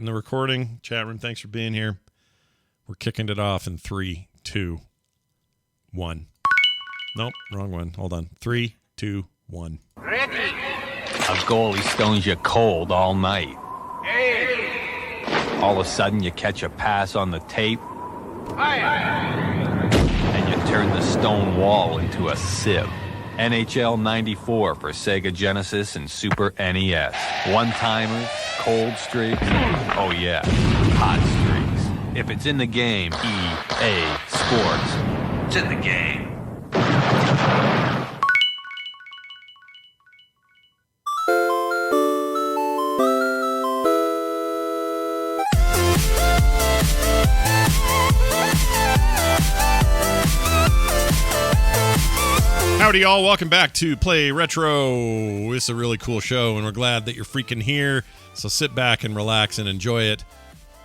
in the recording. Chat room, thanks for being here. We're kicking it off in 3, 2, 1. Nope, wrong one. Hold on. 3, 2, 1. Ready. A goalie stones you cold all night. Hey. All of a sudden, you catch a pass on the tape, Fire. and you turn the stone wall into a sieve. NHL 94 for Sega Genesis and Super NES. One-timers, cold streaks, oh yeah, hot streaks. If it's in the game, EA Sports. It's in the game. Howdy, y'all. Welcome back to Play Retro. It's a really cool show, and we're glad that you're freaking here. So sit back and relax and enjoy it.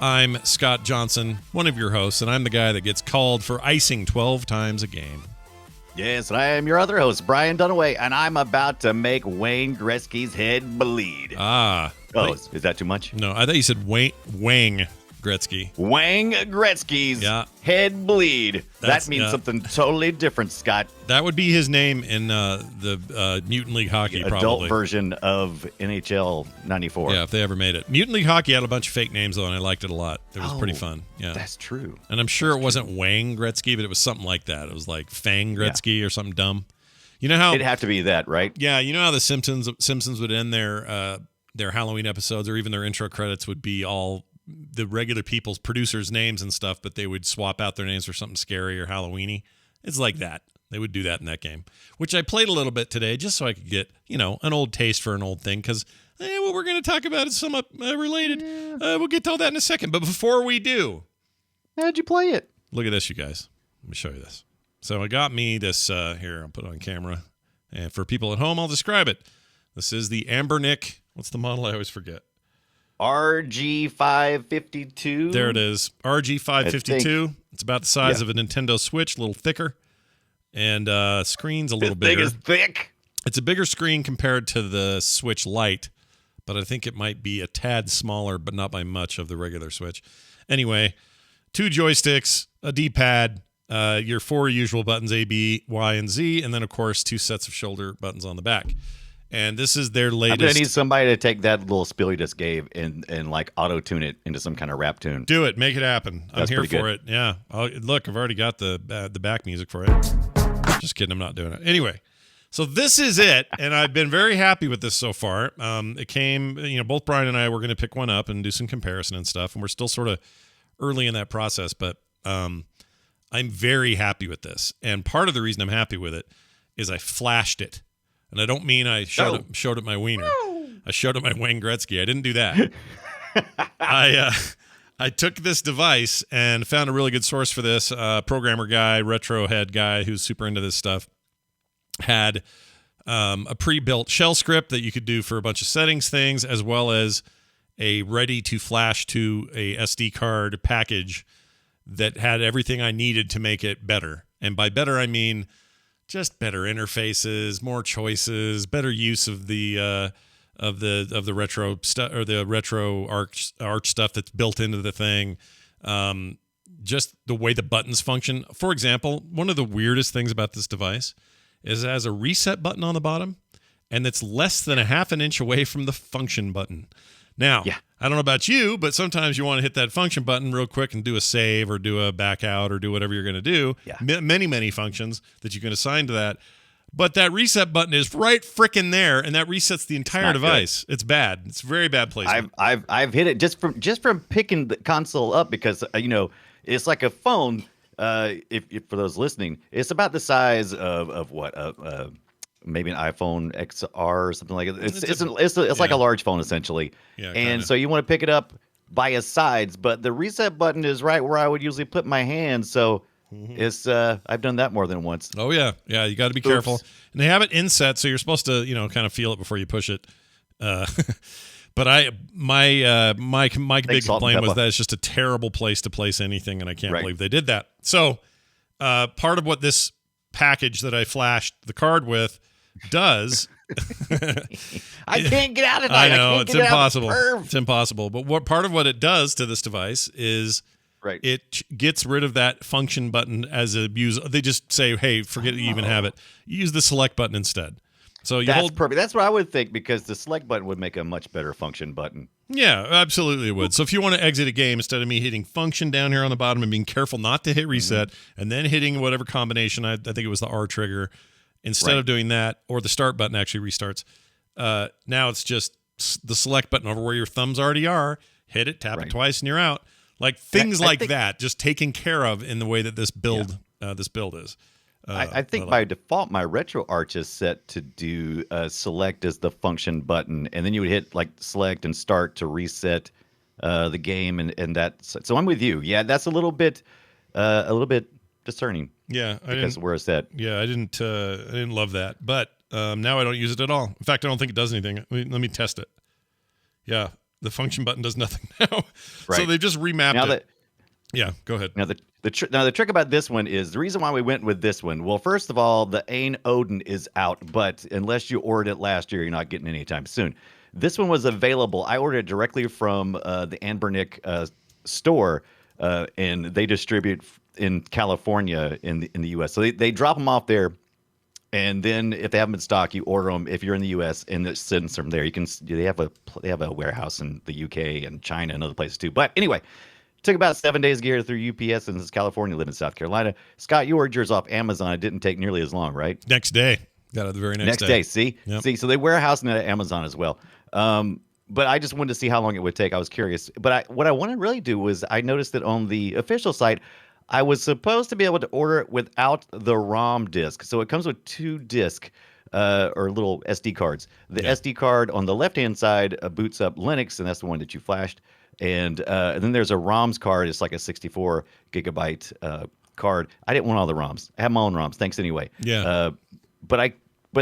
I'm Scott Johnson, one of your hosts, and I'm the guy that gets called for icing 12 times a game. Yes, and I am your other host, Brian Dunaway, and I'm about to make Wayne Gretzky's head bleed. Ah. Oh, is that too much? No, I thought you said Wang Gretzky. Wayne Gretzky's head bleed. That means something totally different, Scott. That would be his name in the Mutant League Hockey, the probably. Adult version of NHL 94. Yeah, if they ever made it. Mutant League Hockey had a bunch of fake names, though, and I liked it a lot. It was pretty fun. Yeah, that's true. And I'm sure it wasn't Wang Gretzky, but it was something like that. It was like Fang Gretzky or something dumb. You know how... It'd have to be that, right? Yeah, you know how the Simpsons would end their Halloween episodes, or even their intro credits would be all the regular people's producers' names and stuff, but they would swap out their names for something scary or Halloween-y. It's like that. They would do that in that game, which I played a little bit today just so I could get, an old taste for an old thing, because what we're going to talk about is somewhat related. We'll get to all that in a second, but before we do... How'd you play it? Look at this, you guys. Let me show you this. So I got me this, here, I'll put it on camera, and for people at home, I'll describe it. This is the Ambernic, what's the model? I always forget. RG552. There it is. RG552. It's about the size of a Nintendo Switch, a little thicker. And screen's a little bigger. This thing is thick. It's a bigger screen compared to the Switch Lite, but I think it might be a tad smaller, but not by much, of the regular Switch. Anyway, 2 joysticks, a D-pad, your 4 usual buttons, A, B, Y, and Z, and then, of course, 2 sets of shoulder buttons on the back. And this is their latest. I'm going to need somebody to take that little spiel you just gave and like auto-tune it into some kind of rap tune. Do it. Make it happen. That's I'm here for it. Yeah. Look, I've already got the back music for it. Just kidding. I'm not doing it. Anyway, so this is it, and I've been very happy with this so far. It came, both Brian and I were going to pick one up and do some comparison and stuff, and we're still sort of early in that process, but I'm very happy with this. And part of the reason I'm happy with it is I flashed it. And I don't mean I showed it my wiener. I showed it my Wayne Gretzky. I didn't do that. I took this device and found a really good source for this. Programmer guy, retro head guy who's super into this stuff, had a pre-built shell script that you could do for a bunch of settings things, as well as a ready-to-flash to a SD card package that had everything I needed to make it better. And by better, I mean... just better interfaces, more choices, better use of the retro stuff, or the retro arch stuff that's built into the thing. Just the way the buttons function. For example, one of the weirdest things about this device is it has a reset button on the bottom, and it's less than a half an inch away from the function button. Now, I don't know about you, but sometimes you want to hit that function button real quick and do a save or do a back out or do whatever you're going to do. Yeah. Many, many functions that you can assign to that. But that reset button is right frickin' there, and that resets the entire device. Good. It's bad. It's very bad placement. I've hit it just from picking the console up, because it's like a phone. If for those listening, it's about the size of what maybe an iPhone XR or something like it. It's like a large phone essentially. Yeah, and so you want to pick it up by its sides, but the reset button is right where I would usually put my hand. So it's I've done that more than once. Oh yeah, you got to be careful. And they have it inset, so you're supposed to kind of feel it before you push it. But my big complaint was that it's just a terrible place to place anything, and I can't believe they did that. So part of what this package that I flashed the card with does I can't get out of it. I know, can't it's get out of the impossible. curve. It's impossible. But what part of what it does to this device is Right. it gets rid of that function button as a user. They just say, hey, forget you even have it. Use the select button instead. So you That's hold. perfect. That's what I would think, because the select button would make a much better function button. Yeah, absolutely it would. So if you want to exit a game, instead of me hitting function down here on the bottom and being careful not to hit reset, and then hitting whatever combination, I think it was the R trigger, instead of doing that, or the start button actually restarts, now it's just the select button over where your thumbs already are, hit it, tap it twice, and you're out. Like things like that, just taken care of in the way that this build is. I think by default, my RetroArch is set to do select as the function button, and then you would hit like select and start to reset the game, and that. So I'm with you. Yeah, that's a little bit discerning. Yeah, because where it's set. Yeah, I didn't love that, but now I don't use it at all. In fact, I don't think it does anything. Let me test it. Yeah, the function button does nothing now. So they've just remapped it. Yeah, go ahead. Now the trick about this one is the reason why we went with this one. Well, first of all, the Ain Odin is out, but unless you ordered it last year, you're not getting it anytime soon. This one was available. I ordered it directly from the Ambernic store, and they distribute in California in the U.S. So they drop them off there, and then if they have them in stock, you order them if you're in the U.S. and it sends from there. They have a warehouse in the U.K. and China and other places too. But anyway. Took about 7 days to get it through UPS in California. Live in South Carolina. Scott, you ordered yours off Amazon. It didn't take nearly as long, right? Next day. Got it the very next day. Next day. See, so they warehouse it at Amazon as well. But I just wanted to see how long it would take. I was curious. But what I want to really do was I noticed that on the official site, I was supposed to be able to order it without the ROM disk. So it comes with 2 discs. Or little SD cards. The SD card on the left-hand side boots up Linux, and that's the one that you flashed. And then there's a ROMs card. It's like a 64 gigabyte card. I didn't want all the ROMs. I have my own ROMs. Thanks anyway. Yeah. But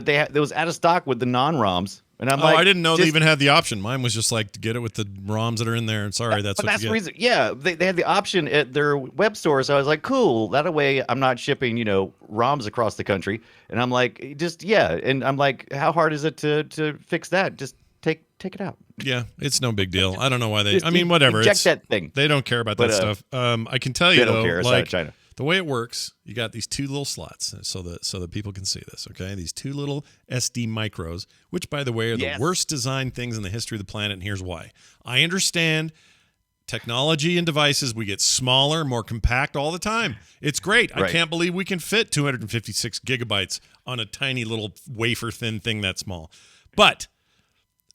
there was out of stock with the non-ROMs. And I'm I didn't know they even had the option. Mine was just like to get it with the ROMs that are in there. And sorry, that's what you get. The reason. Yeah, they had the option at their web store. So I was like, cool. That way I'm not shipping, ROMs across the country. And I'm like, And I'm like, how hard is it to fix that? Just take it out. Yeah, it's no big deal. I don't know why they. Whatever. Eject that thing. They don't care about that stuff. I can tell you they don't care. It's out of China. The way it works, you got these 2 little slots so that people can see this. Okay, these 2 little SD micros, which by the way are the worst designed things in the history of the planet, and here's why. I understand technology and devices. We get smaller, more compact all the time. It's great. Right. I can't believe we can fit 256 gigabytes on a tiny little wafer thin thing that small. But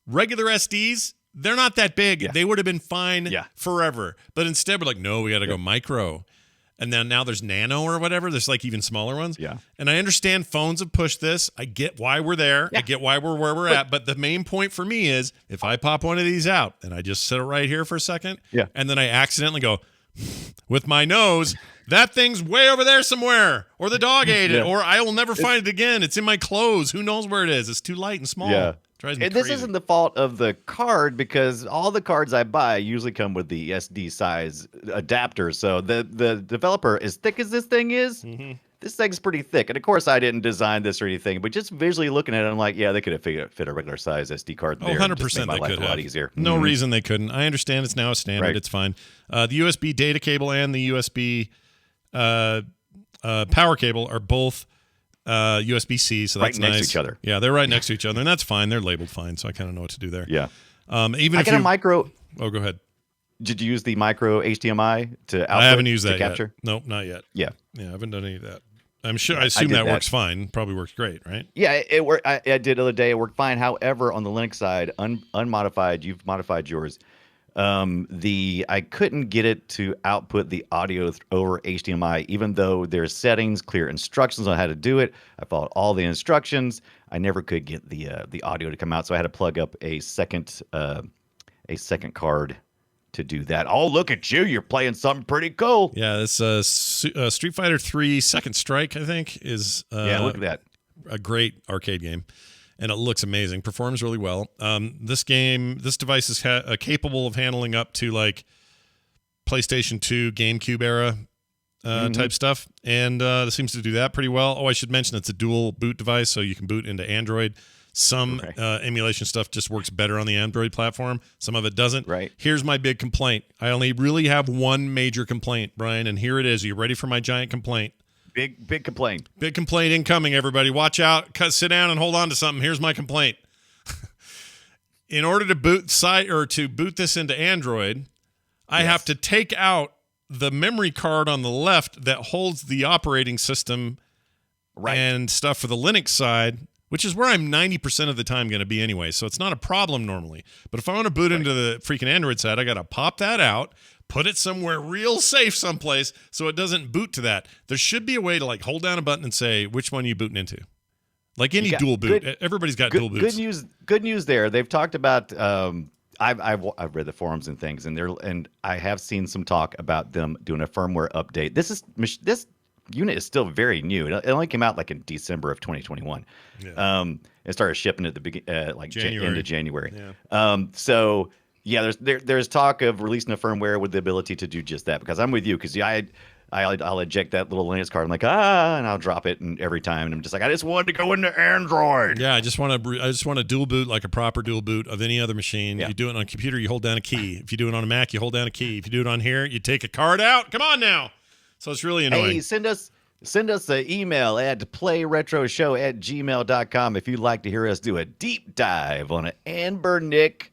regular SDs, they're not that big. Yeah. They would have been fine forever. But instead, we're like, no, we got to go micro. And then now there's nano or whatever. There's like even smaller ones. Yeah. And I understand phones have pushed this. I get why we're there. Yeah. I get why we're where we're at. But the main point for me is if I pop one of these out and I just sit it right here for a second, and then I accidentally go with my nose, that thing's way over there somewhere. Or the dog ate it. Or I will never find it again. It's in my clothes. Who knows where it is? It's too light and small. Yeah. And this isn't the fault of the card because all the cards I buy usually come with the SD size adapter. So the developer, as thick as this thing is, this thing's pretty thick. And of course, I didn't design this or anything, but just visually looking at it, I'm like, they could have fit a regular size SD card in there. 100% they could have. A lot easier. No reason they couldn't. I understand it's now a standard. Right. It's fine. The USB data cable and the USB power cable are both USB-C, so that's right next nice. To each other. Yeah, they're right next to each other, and that's fine. They're labeled fine, so I kind of know what to do there. Yeah. Even I got a micro. Oh, go ahead. Did you use the micro HDMI to output? I haven't used that capture? Yet. Nope, not yet. Yeah. Yeah, I haven't done any of that. I'm sure. I assume that works fine. Probably works great, right? Yeah, it worked. I did the other day. It worked fine. However, on the Linux side, unmodified, you've modified yours. I couldn't get it to output the audio over HDMI, even though there's settings, clear instructions on how to do it. I followed all the instructions. I never could get the audio to come out, so I had to plug up a second card to do that. Oh, look at you! You're playing something pretty cool. Yeah, this Street Fighter 3 Second Strike, I think, is look at that, a great arcade game. And it looks amazing. Performs really well. This device is capable of handling up to like PlayStation 2, GameCube era type stuff, and it seems to do that pretty well. Oh, I should mention it's a dual boot device, so you can boot into Android. Some emulation stuff just works better on the Android platform. Some of it doesn't. Right. Here's my big complaint. I only really have one major complaint, Brian, and here it is. Are you ready for my giant complaint? Big complaint. Big complaint incoming, everybody. Watch out. Sit down and hold on to something. Here's my complaint. In order to boot this into Android, I have to take out the memory card on the left that holds the operating system and stuff for the Linux side, which is where I'm 90% of the time going to be anyway. So it's not a problem normally. But if I want to boot into the freaking Android side, I got to pop that out, put it somewhere real safe someplace so it doesn't boot to that. There should be a way to like hold down a button and say which one you booting into. Like any dual boot. Everybody's got dual boots. Good news there. They've talked about I've read the forums and things, and I have seen some talk about them doing a firmware update. This unit is still very new. It only came out like in December of 2021. Yeah. It started shipping at the end of January. Yeah. So yeah, there's talk of releasing a firmware with the ability to do just that. Because I'm with you, because I'll eject that little Linux card. I'm like, and I'll drop it, and every time, and I'm just like, I just wanted to go into Android. Yeah, I just want to dual boot like a proper dual boot of any other machine. Yeah. You do it on a computer, you hold down a key. If you do it on a Mac, you hold down a key. If you do it on here, you take a card out. Come on now. So it's really annoying. Hey, send us an email at playretroshow@gmail.com if you'd like to hear us do a deep dive on an Ambernic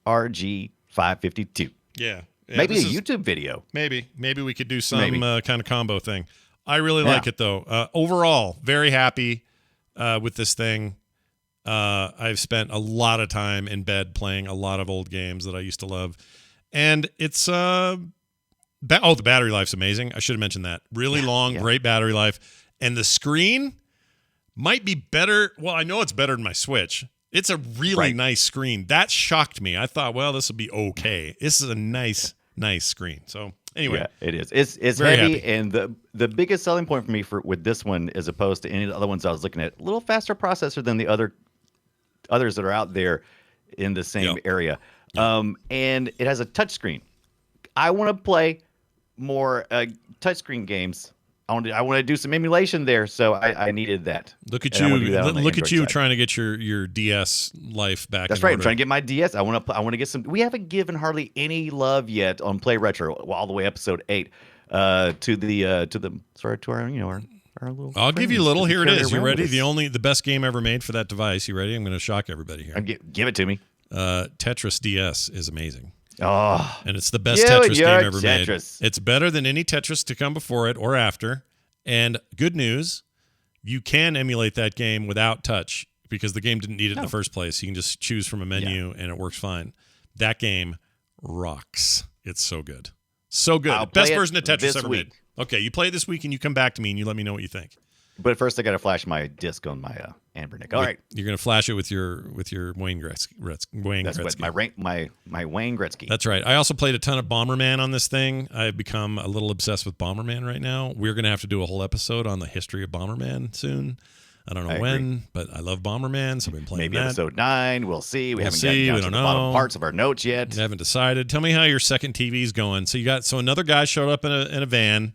RG552. Yeah. Maybe a YouTube video. Maybe we could do some kind of combo thing. I really like it, though. Overall, very happy with this thing. I've spent a lot of time in bed playing a lot of old games that I used to love. And it's... the battery life's amazing. I should have mentioned that. Really long, great battery life. And the screen might be better. Well, I know it's better than my Switch. It's a really nice screen. That shocked me. I thought, well, this will be okay. This is a nice screen. So anyway, it is. It's heavy, and the biggest selling point for me with this one, as opposed to any of the other ones I was looking at, a little faster processor than the others that are out there in the same area. And it has a touchscreen. I want to play more touchscreen games. I want to do some emulation there, so I needed that. Look at you! Look at you trying to get your DS life back. That's right. I'm trying to get my DS. I want to get some. We haven't given hardly any love yet on Play Retro, all the way episode 8, to our little. I'll give you a little. Here it is. You ready? The best game ever made for that device. You ready? I'm going to shock everybody here. Give it to me. Tetris DS is amazing. Oh, and it's the best Tetris game ever made. Tetris. It's better than any Tetris to come before it or after. And good news, you can emulate that game without touch because the game didn't need it in the first place. You can just choose from a menu and it works fine. That game rocks. It's so good. So good. Best version of Tetris ever made. Okay, you play it this week and you come back to me and you let me know what you think. But first, I got to flash my disc on my Ambernic. All right, you're gonna flash it with your Wayne Gretzky. That's my Wayne Gretzky. That's right. I also played a ton of Bomberman on this thing. I've become a little obsessed with Bomberman right now. We're gonna have to do a whole episode on the history of Bomberman soon. I don't know when, but I love Bomberman, so I've been playing maybe episode 9. We'll see. We haven't gotten down to the bottom parts of our notes yet. We haven't decided. Tell me how your second TV's going. So another guy showed up in a van.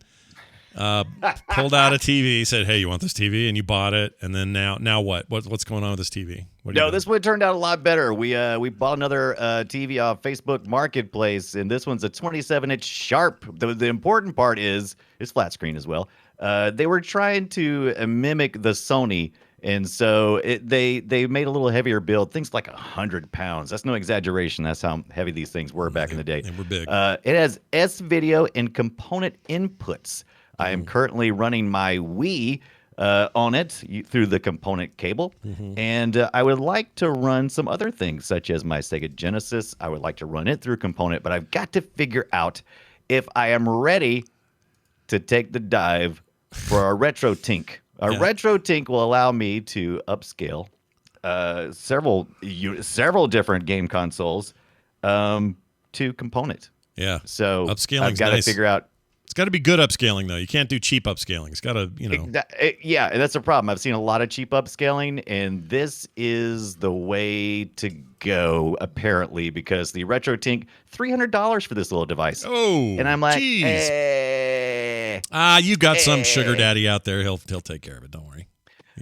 Pulled out a TV, said, "Hey, you want this TV?" And you bought it. And then now what? What's going on with this TV? This one turned out a lot better. We bought another TV off Facebook Marketplace, and this one's a 27-inch Sharp. The important part is it's flat screen as well. They were trying to mimic the Sony, and so they made a little heavier build. Things like 100 pounds. That's no exaggeration. That's how heavy these things were back in the day. They were big. It has S-video and component inputs. I am currently running my Wii on it through the component cable, and I would like to run some other things, such as my Sega Genesis. I would like to run it through component, but I've got to figure out if I am ready to take the dive for a Retro Tink. Retro Tink will allow me to upscale several different game consoles to component. Yeah. So upscaling. I've got to figure out. It's got to be good upscaling, though. You can't do cheap upscaling. It's got to, Yeah, that's a problem. I've seen a lot of cheap upscaling, and this is the way to go, apparently, because the Retro Tink, $300 for this little device. Oh, and I'm like, you got some sugar daddy out there. He'll take care of it. Don't worry.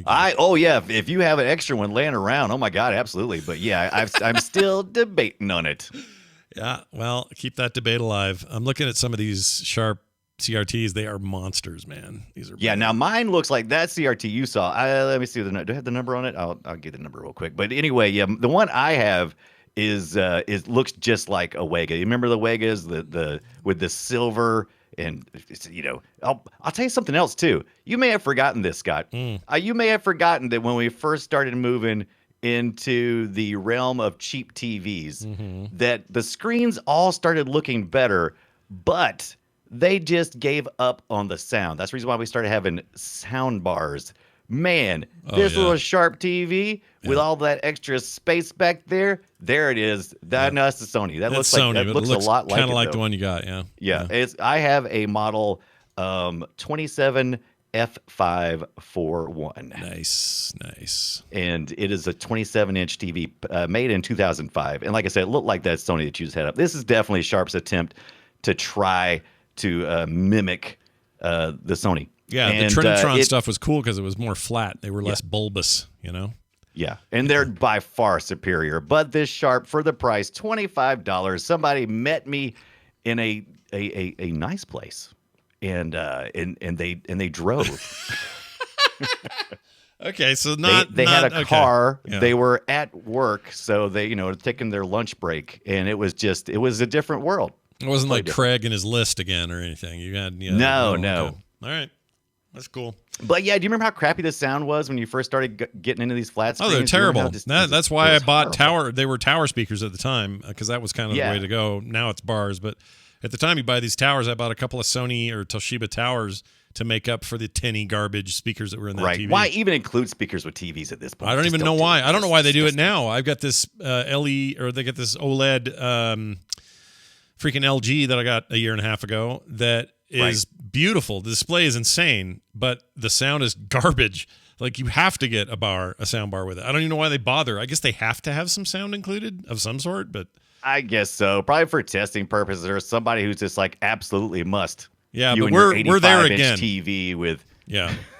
Oh yeah, if you have an extra one laying around, oh my god, absolutely. But yeah, I'm still debating on it. Yeah, well, keep that debate alive. I'm looking at some of these Sharp CRTs. They are monsters, man. These are Now mine looks like that CRT you saw. Let me see. Do I have the number on it? I'll get the number real quick. But anyway, yeah, the one I have is looks just like a Wega. You remember the Wegas, the with the silver and I'll tell you something else too. You may have forgotten this, Scott. You may have forgotten that when we first started moving into the realm of cheap TVs, that the screens all started looking better, but they just gave up on the sound. That's the reason why we started having sound bars. Man, this little Sharp TV with all that extra space back there, there it is. No, it's the Sony. That looks Sony, like that looks a lot like kind of it, like though. the one you got. Yeah. I have a model 27F541. Nice. And it is a 27-inch TV made in 2005. And like I said, it looked like that Sony that you just had up. This is definitely Sharp's attempt to try to mimic the Sony. Yeah, and, the Trinitron stuff was cool because it was more flat. They were less bulbous, Yeah, and they're by far superior. But this Sharp, for the price, $25. Somebody met me in a nice place, and they drove. Okay, so they had a car. Yeah. They were at work, so they taking their lunch break, and it was a different world. It wasn't like Craig and his list again or anything. You had no. All right, that's cool. But yeah, do you remember how crappy the sound was when you first started getting into these flat screens? Oh, they're terrible. That's why I bought horrible. They were tower speakers at the time because that was kind of the way to go. Now it's bars, but at the time you buy these towers, I bought a couple of Sony or Toshiba towers to make up for the tinny garbage speakers that were in that TV. Why even include speakers with TVs at this point? I don't even know why. I don't know why they do it now. I've got this they get this OLED freaking LG that I got a year and a half ago that is beautiful. The display is insane, but the sound is garbage. Like you have to get a sound bar with it. I don't even know why they bother. I guess they have to have some sound included of some sort, but I guess so. Probably for testing purposes or somebody who's just like absolutely must. Yeah, but we're there again. TV with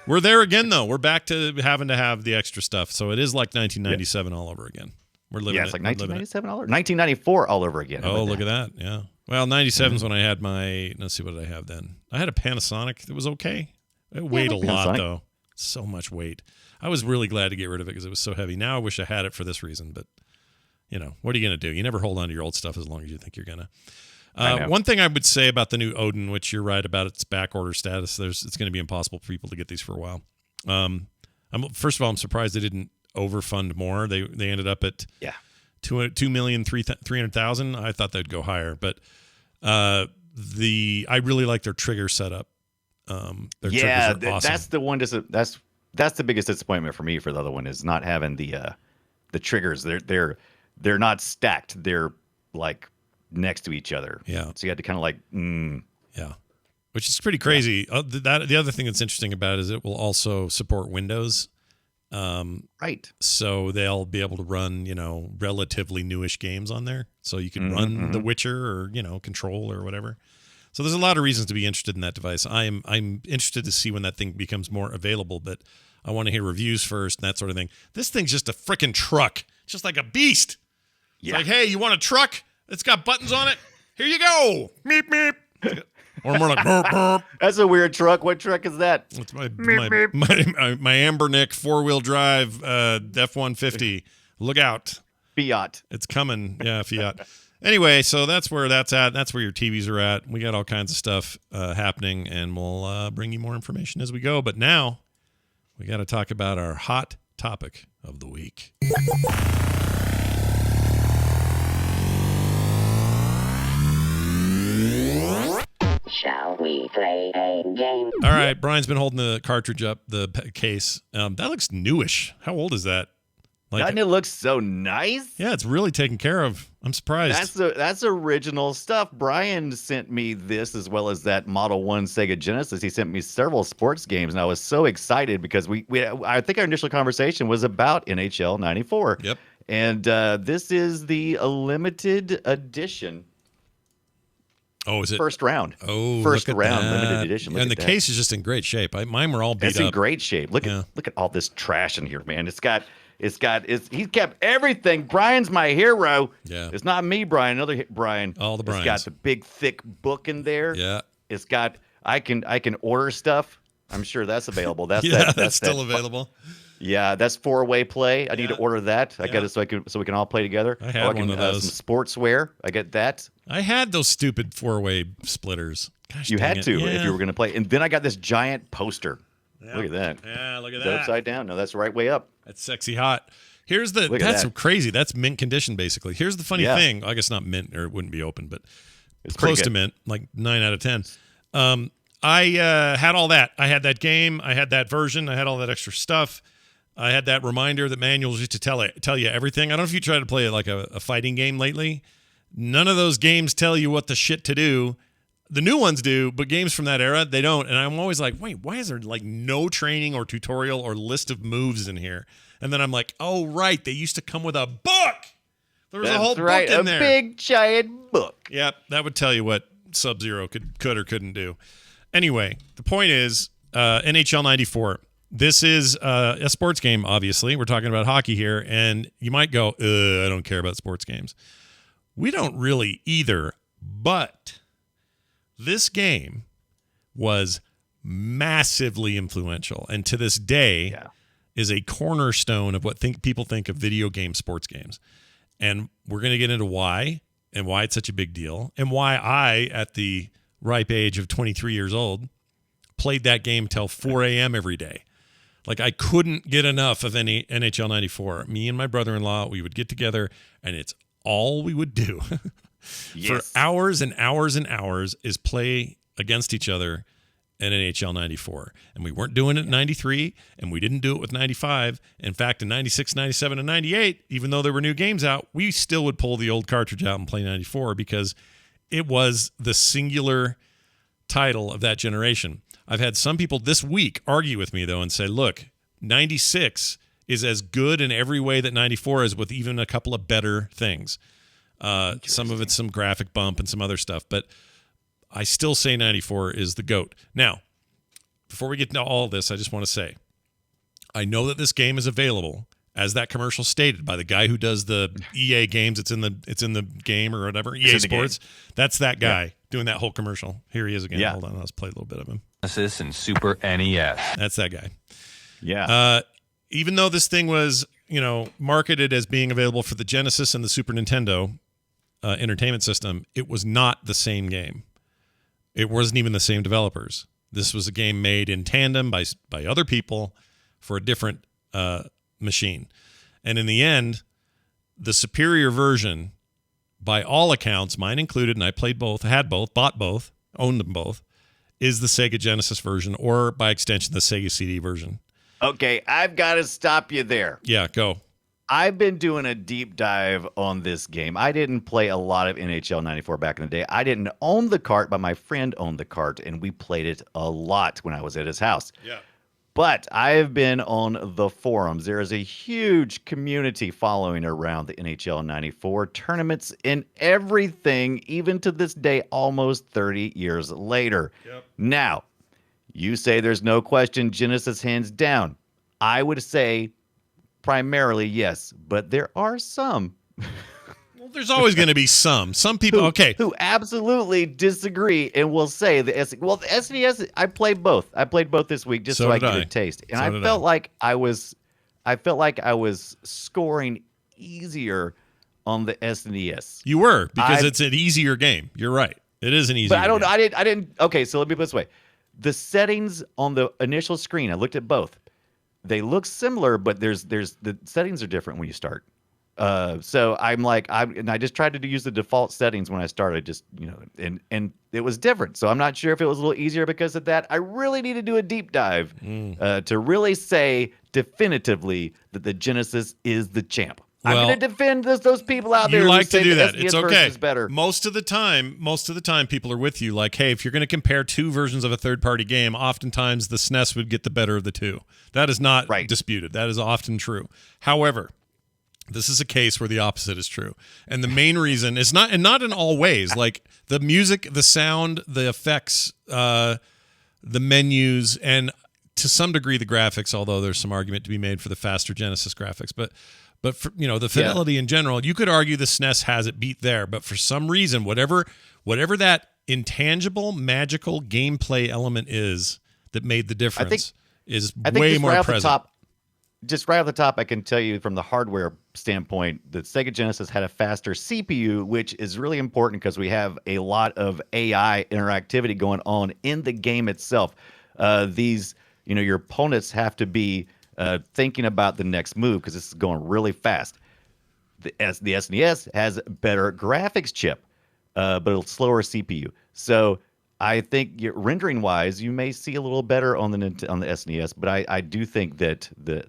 we're there again though. We're back to having to have the extra stuff. So it is like 1997 all over again. We're living it's like 1997 all over. 1994 all over again. Oh, look at that. Yeah. Well, 97 is when I had let's see what did I have then. I had a Panasonic that was okay. It weighed a lot though. So much weight. I was really glad to get rid of it because it was so heavy. Now I wish I had it for this reason, but what are you going to do? You never hold on to your old stuff as long as you think you're going to. One thing I would say about the new Odin, which you're right about its back order status, it's going to be impossible for people to get these for a while. First of all, I'm surprised they didn't overfund more. They ended up at 2,300,000. I thought they'd go higher, but I really like their trigger setup. Their triggers are awesome. That's the one. That's the biggest disappointment for me for the other one is not having the triggers. They're not stacked. They're like next to each other. Yeah. So you had to kind of like. Yeah. Which is pretty crazy. Yeah. The other thing that's interesting about it is it will also support Windows. Right. So they'll be able to run, relatively newish games on there. So you can run The Witcher or, Control or whatever. So there's a lot of reasons to be interested in that device. I'm interested to see when that thing becomes more available, but I want to hear reviews first and that sort of thing. This thing's just a freaking truck. It's just like a beast. Yeah. It's like, hey, you want a truck? It's got buttons on it. Here you go. Meep, meep. Or more like burp, burp. That's a weird truck. What truck is that? It's my Ambernic 4-wheel drive F-150. Look out. Fiat. It's coming. Yeah, Fiat. Anyway, so that's where that's at. That's where your TVs are at. We got all kinds of stuff happening, and we'll bring you more information as we go. But now we got to talk about our hot topic of the week. Shall we play a game? All right, Brian's been holding the cartridge up, the case. That looks newish. How old is that? Doesn't it look so nice? Yeah, it's really taken care of. I'm surprised. That's original stuff. Brian sent me this as well as that Model 1 Sega Genesis. He sent me several sports games, and I was so excited because I think our initial conversation was about NHL 94. Yep. And this is the limited edition Oh, is it? First round. Oh, first look at round, that. limited edition. Look And at the that. case is just in great shape. Mine were all beat It's up. in great shape. Look at all this trash in here, man. He's kept everything. Brian's my hero. Yeah. It's not me, Brian. Another Brian. All the It's got Brians. the big thick book in there. Yeah. It's got I can order stuff. I'm sure that's available. That's That's still available. Yeah, that's 4-way play. I need to Yeah. order that. I Yeah. got it so we can all play together. I had can, one of those. Some sportswear. I get that. I had those stupid 4-way splitters. Gosh, You dang had it. to Yeah. if you were going to play. And then I got this giant poster. Yeah. Look at that. Yeah, look at Is that that. upside down? No, that's the right way up. That's sexy hot. That's Look at that. crazy. That's mint condition, basically. Here's the funny Yeah. thing. I guess not mint, or it wouldn't be open, but It's pretty close to good. mint, like 9 out of 10. I had all that. I had that game. I had that version. I had all that extra stuff. I had that reminder that manuals used to tell you everything. I don't know if you tried to play like a fighting game lately. None of those games tell you what the shit to do. The new ones do, but games from that era, they don't. And I'm always like, wait, why is there like no training or tutorial or list of moves in here? And then I'm like, oh, right. They used to come with a book. There was a whole right. book in there. A big giant book. Yep, that would tell you what Sub-Zero could or couldn't do. Anyway, the point is NHL 94. This is a sports game, obviously. We're talking about hockey here, and you might go, I don't care about sports games. We don't really either, but this game was massively influential, and to this day is a cornerstone of what people think of video game sports games. And we're going to get into why and why it's such a big deal and why I, at the ripe age of 23 years old, played that game till 4 a.m. every day. Like, I couldn't get enough of any NHL 94. Me and my brother-in-law, we would get together, and it's all we would do for hours and hours and hours is play against each other in NHL 94. And we weren't doing it in 93, and we didn't do it with 95. In fact, in 96, 97, and 98, even though there were new games out, we still would pull the old cartridge out and play 94 because it was the singular title of that generation. I've had some people this week argue with me, though, and say, look, 96 is as good in every way that 94 is, with even a couple of better things. Some of it's some graphic bump and some other stuff, but I still say 94 is the GOAT. Now, before we get into all this, I just want to say, I know that this game is available, as that commercial stated, by the guy who does the EA games. It's in the game or whatever. EA Sports. That's that guy doing that whole commercial. Here he is again. Hold on, let's play a little bit of him. Genesis and Super NES. That's that guy. Yeah. Even though this thing was, marketed as being available for the Genesis and the Super Nintendo entertainment system, it was not the same game. It wasn't even the same developers. This was a game made in tandem by other people for a different machine. And in the end, the superior version, by all accounts, mine included, and I played both, had both, bought both, owned them both, is the Sega Genesis version, or by extension, the Sega CD version. Okay, I've got to stop you there. Yeah, go. I've been doing a deep dive on this game. I didn't play a lot of NHL 94 back in the day. I didn't own the cart, but my friend owned the cart, and we played it a lot when I was at his house. Yeah. But I have been on the forums. There is a huge community following around the NHL 94 tournaments and everything, even to this day, almost 30 years later. Yep. Now, you say there's no question, Genesis hands down. I would say primarily yes, but there are some Well, there's always going to be some people. who absolutely disagree and will say the SNES. I played both. I played both this week just so I could get a taste, and I felt like I was scoring easier on the SNES. You were, because it's an easier game. You're right. It is an easier But game. I didn't. Okay, so let me put it this way: the settings on the initial screen, I looked at both. They look similar, but there's the settings are different when you start. So I'm like, I just tried to use the default settings when I started, just, and it was different. So I'm not sure if it was a little easier because of that. I really need to do a deep dive to really say definitively that the Genesis is the champ. I'm Well, going to defend those people out there. You who like to say do the that. SNES It's version okay. is better. Most of the time, people are with you. Like, hey, if you're going to compare two versions of a third-party game, oftentimes the SNES would get the better of the two. That is not disputed. That is often true. However, This is a case where the opposite is true. And the main reason is not in all ways, like the music, the sound, the effects, the menus, and to some degree the graphics, although there's some argument to be made for the faster Genesis graphics. But for, the fidelity in general, you could argue the SNES has it beat there. But for some reason, whatever that intangible, magical gameplay element is that made the difference is way more present. Just right off the top, I can tell you from the hardware standpoint that Sega Genesis had a faster CPU, which is really important because we have a lot of AI interactivity going on in the game itself. Your opponents have to be thinking about the next move because this is going really fast. The SNES has a better graphics chip, but a slower CPU. So I think rendering-wise, you may see a little better on the SNES, but I do think that the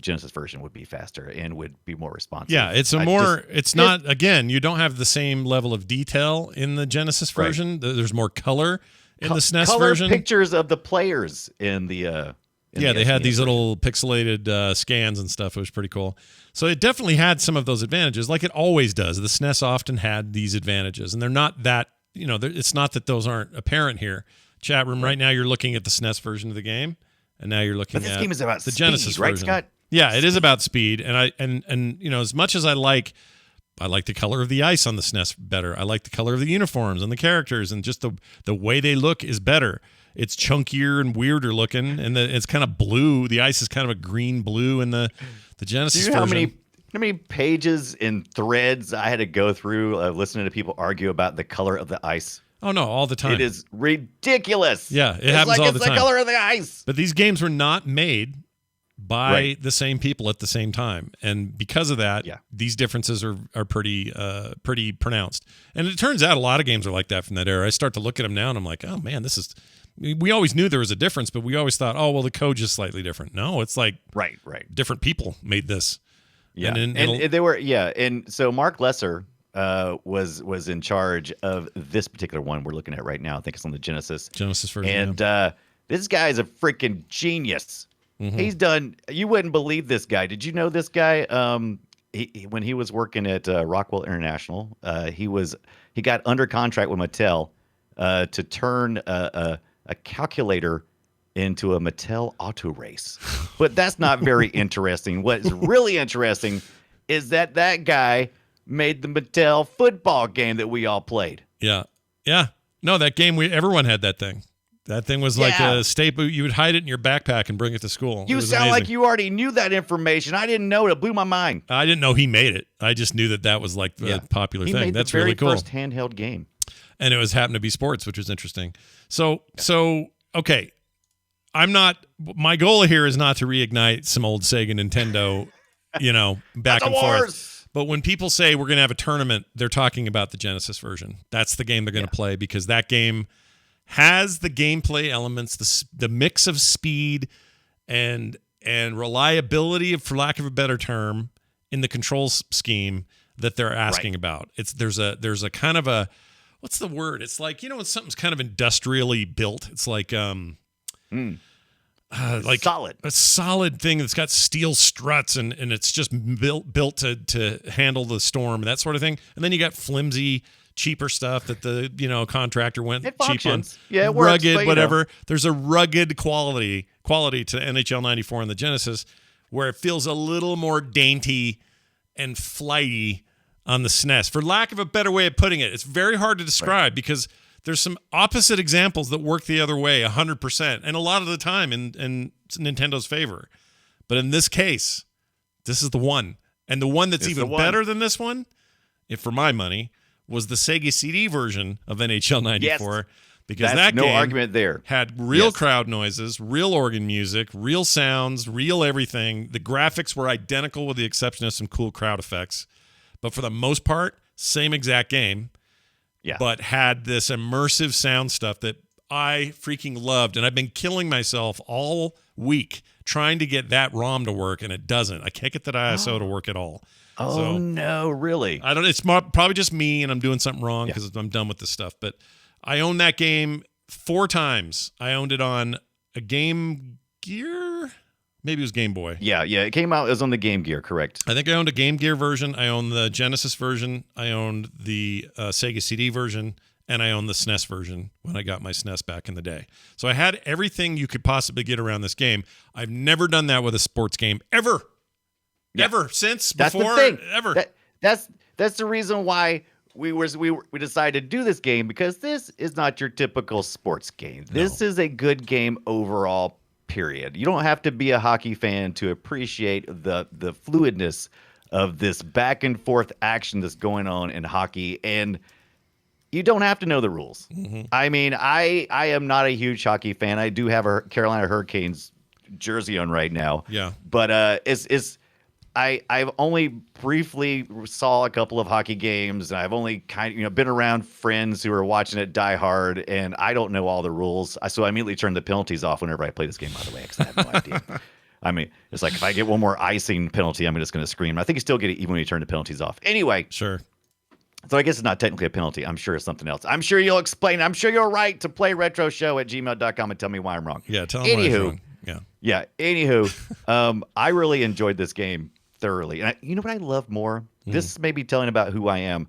Genesis version would be faster and would be more responsive. Yeah, you don't have the same level of detail in the Genesis version. Right. There's more color in the SNES version. Pictures of the players in the they had these little pixelated scans and stuff. It was pretty cool. So it definitely had some of those advantages, like it always does. The SNES often had these advantages, and they're not that. It's not that those aren't apparent here. Chat room, right now you're looking at the SNES version of the game, and now you're looking at this game is about the speed, Genesis right, version. Scott? Yeah, it is about speed, and as much as I like the color of the ice on the SNES better. I like the color of the uniforms and the characters, and just the way they look is better. It's chunkier and weirder looking, and it's kind of blue. The ice is kind of a green blue in the Genesis version. How many pages and threads I had to go through listening to people argue about the color of the ice? Oh, no, all the time. It is ridiculous. Yeah, it happens all the time. It's the color of the ice. But these games were not made by the same people at the same time. And because of that, these differences are pretty pronounced. And it turns out a lot of games are like that from that era. I start to look at them now, and I'm like, oh, man, this is... We always knew there was a difference, but we always thought, oh, well, the code's just slightly different. No, it's like different people made this. Yeah, and they were and so Mark Lesser was in charge of this particular one we're looking at right now. I think it's on the Genesis version. And this guy is a freaking genius. Mm-hmm. He's done. You wouldn't believe this guy. Did you know this guy? When he was working at Rockwell International, he got under contract with Mattel to turn a calculator into a Mattel auto race. But that's not very interesting. What is really interesting is that guy made the Mattel football game that we all played. Yeah. Yeah. No, that game, everyone had that thing. That thing was like a staple. You would hide it in your backpack and bring it to school. You sound like you already knew that information. I didn't know it. It blew my mind. I didn't know he made it. I just knew that was like the popular thing. That's really cool. First handheld game. And it happened to be sports, which was interesting. So okay. My goal here is not to reignite some old Sega Nintendo, back and forth. But when people say we're going to have a tournament, they're talking about the Genesis version. That's the game they're going to play because that game has the gameplay elements, the mix of speed and reliability, for lack of a better term, in the controls scheme that they're asking about. There's a kind of a, what's the word? It's like, when something's kind of industrially built. It's like like solid, a solid thing that's got steel struts and it's just built to handle the storm, that sort of thing. And then you got flimsy, cheaper stuff that the contractor went cheap on. Yeah, it rugged, works, whatever. There's a rugged quality to NHL 94 and the Genesis, where it feels a little more dainty and flighty on the SNES. For lack of a better way of putting it, it's very hard to describe because there's some opposite examples that work the other way 100%, and a lot of the time in Nintendo's favor. But in this case, this is the one. And the one that's even better than this one, if for my money, was the Sega CD version of NHL 94. Yes. Because that game argument there. Had real crowd noises, real organ music, real sounds, real everything. The graphics were identical with the exception of some cool crowd effects. But for the most part, same exact game. Yeah. But had this immersive sound stuff that I freaking loved. And I've been killing myself all week trying to get that ROM to work, and it doesn't. I can't get that ISO to work at all. Oh, no, really? I don't. It's probably just me, and I'm doing something wrong because I'm done with this stuff. But I owned that game 4 times. I owned it on a Game Gear, Maybe it was Game Boy. Yeah. It came out. It was on the Game Gear, correct? I think I owned a Game Gear version. I owned the Genesis version. I owned the Sega CD version. And I owned the SNES version when I got my SNES back in the day. So I had everything you could possibly get around this game. I've never done that with a sports game ever. Yeah. Ever since That's before the thing. ever. That's the reason why we decided to do this game, because this is not your typical sports game. This is a good game overall, period. You don't have to be a hockey fan to appreciate the fluidness of this back and forth action that's going on in hockey, and you don't have to know the rules. Mm-hmm. I mean, I am not a huge hockey fan. I do have a Carolina Hurricanes jersey on right now. Yeah. But I've only briefly saw a couple of hockey games, and I've only been around friends who are watching it die hard, and I don't know all the rules. So I immediately turn the penalties off whenever I play this game, by the way, because I have no idea. I mean, it's like if I get one more icing penalty, I'm just going to scream. I think you still get it even when you turn the penalties off. Anyway. Sure. So I guess it's not technically a penalty. I'm sure it's something else. I'm sure you'll explain. I'm sure you'll write to playretroshow@gmail.com and tell me why I'm wrong. Yeah, tell me why I'm wrong. Yeah. Anywho, I really enjoyed this game thoroughly. And you know what I love more? This may be telling about who I am,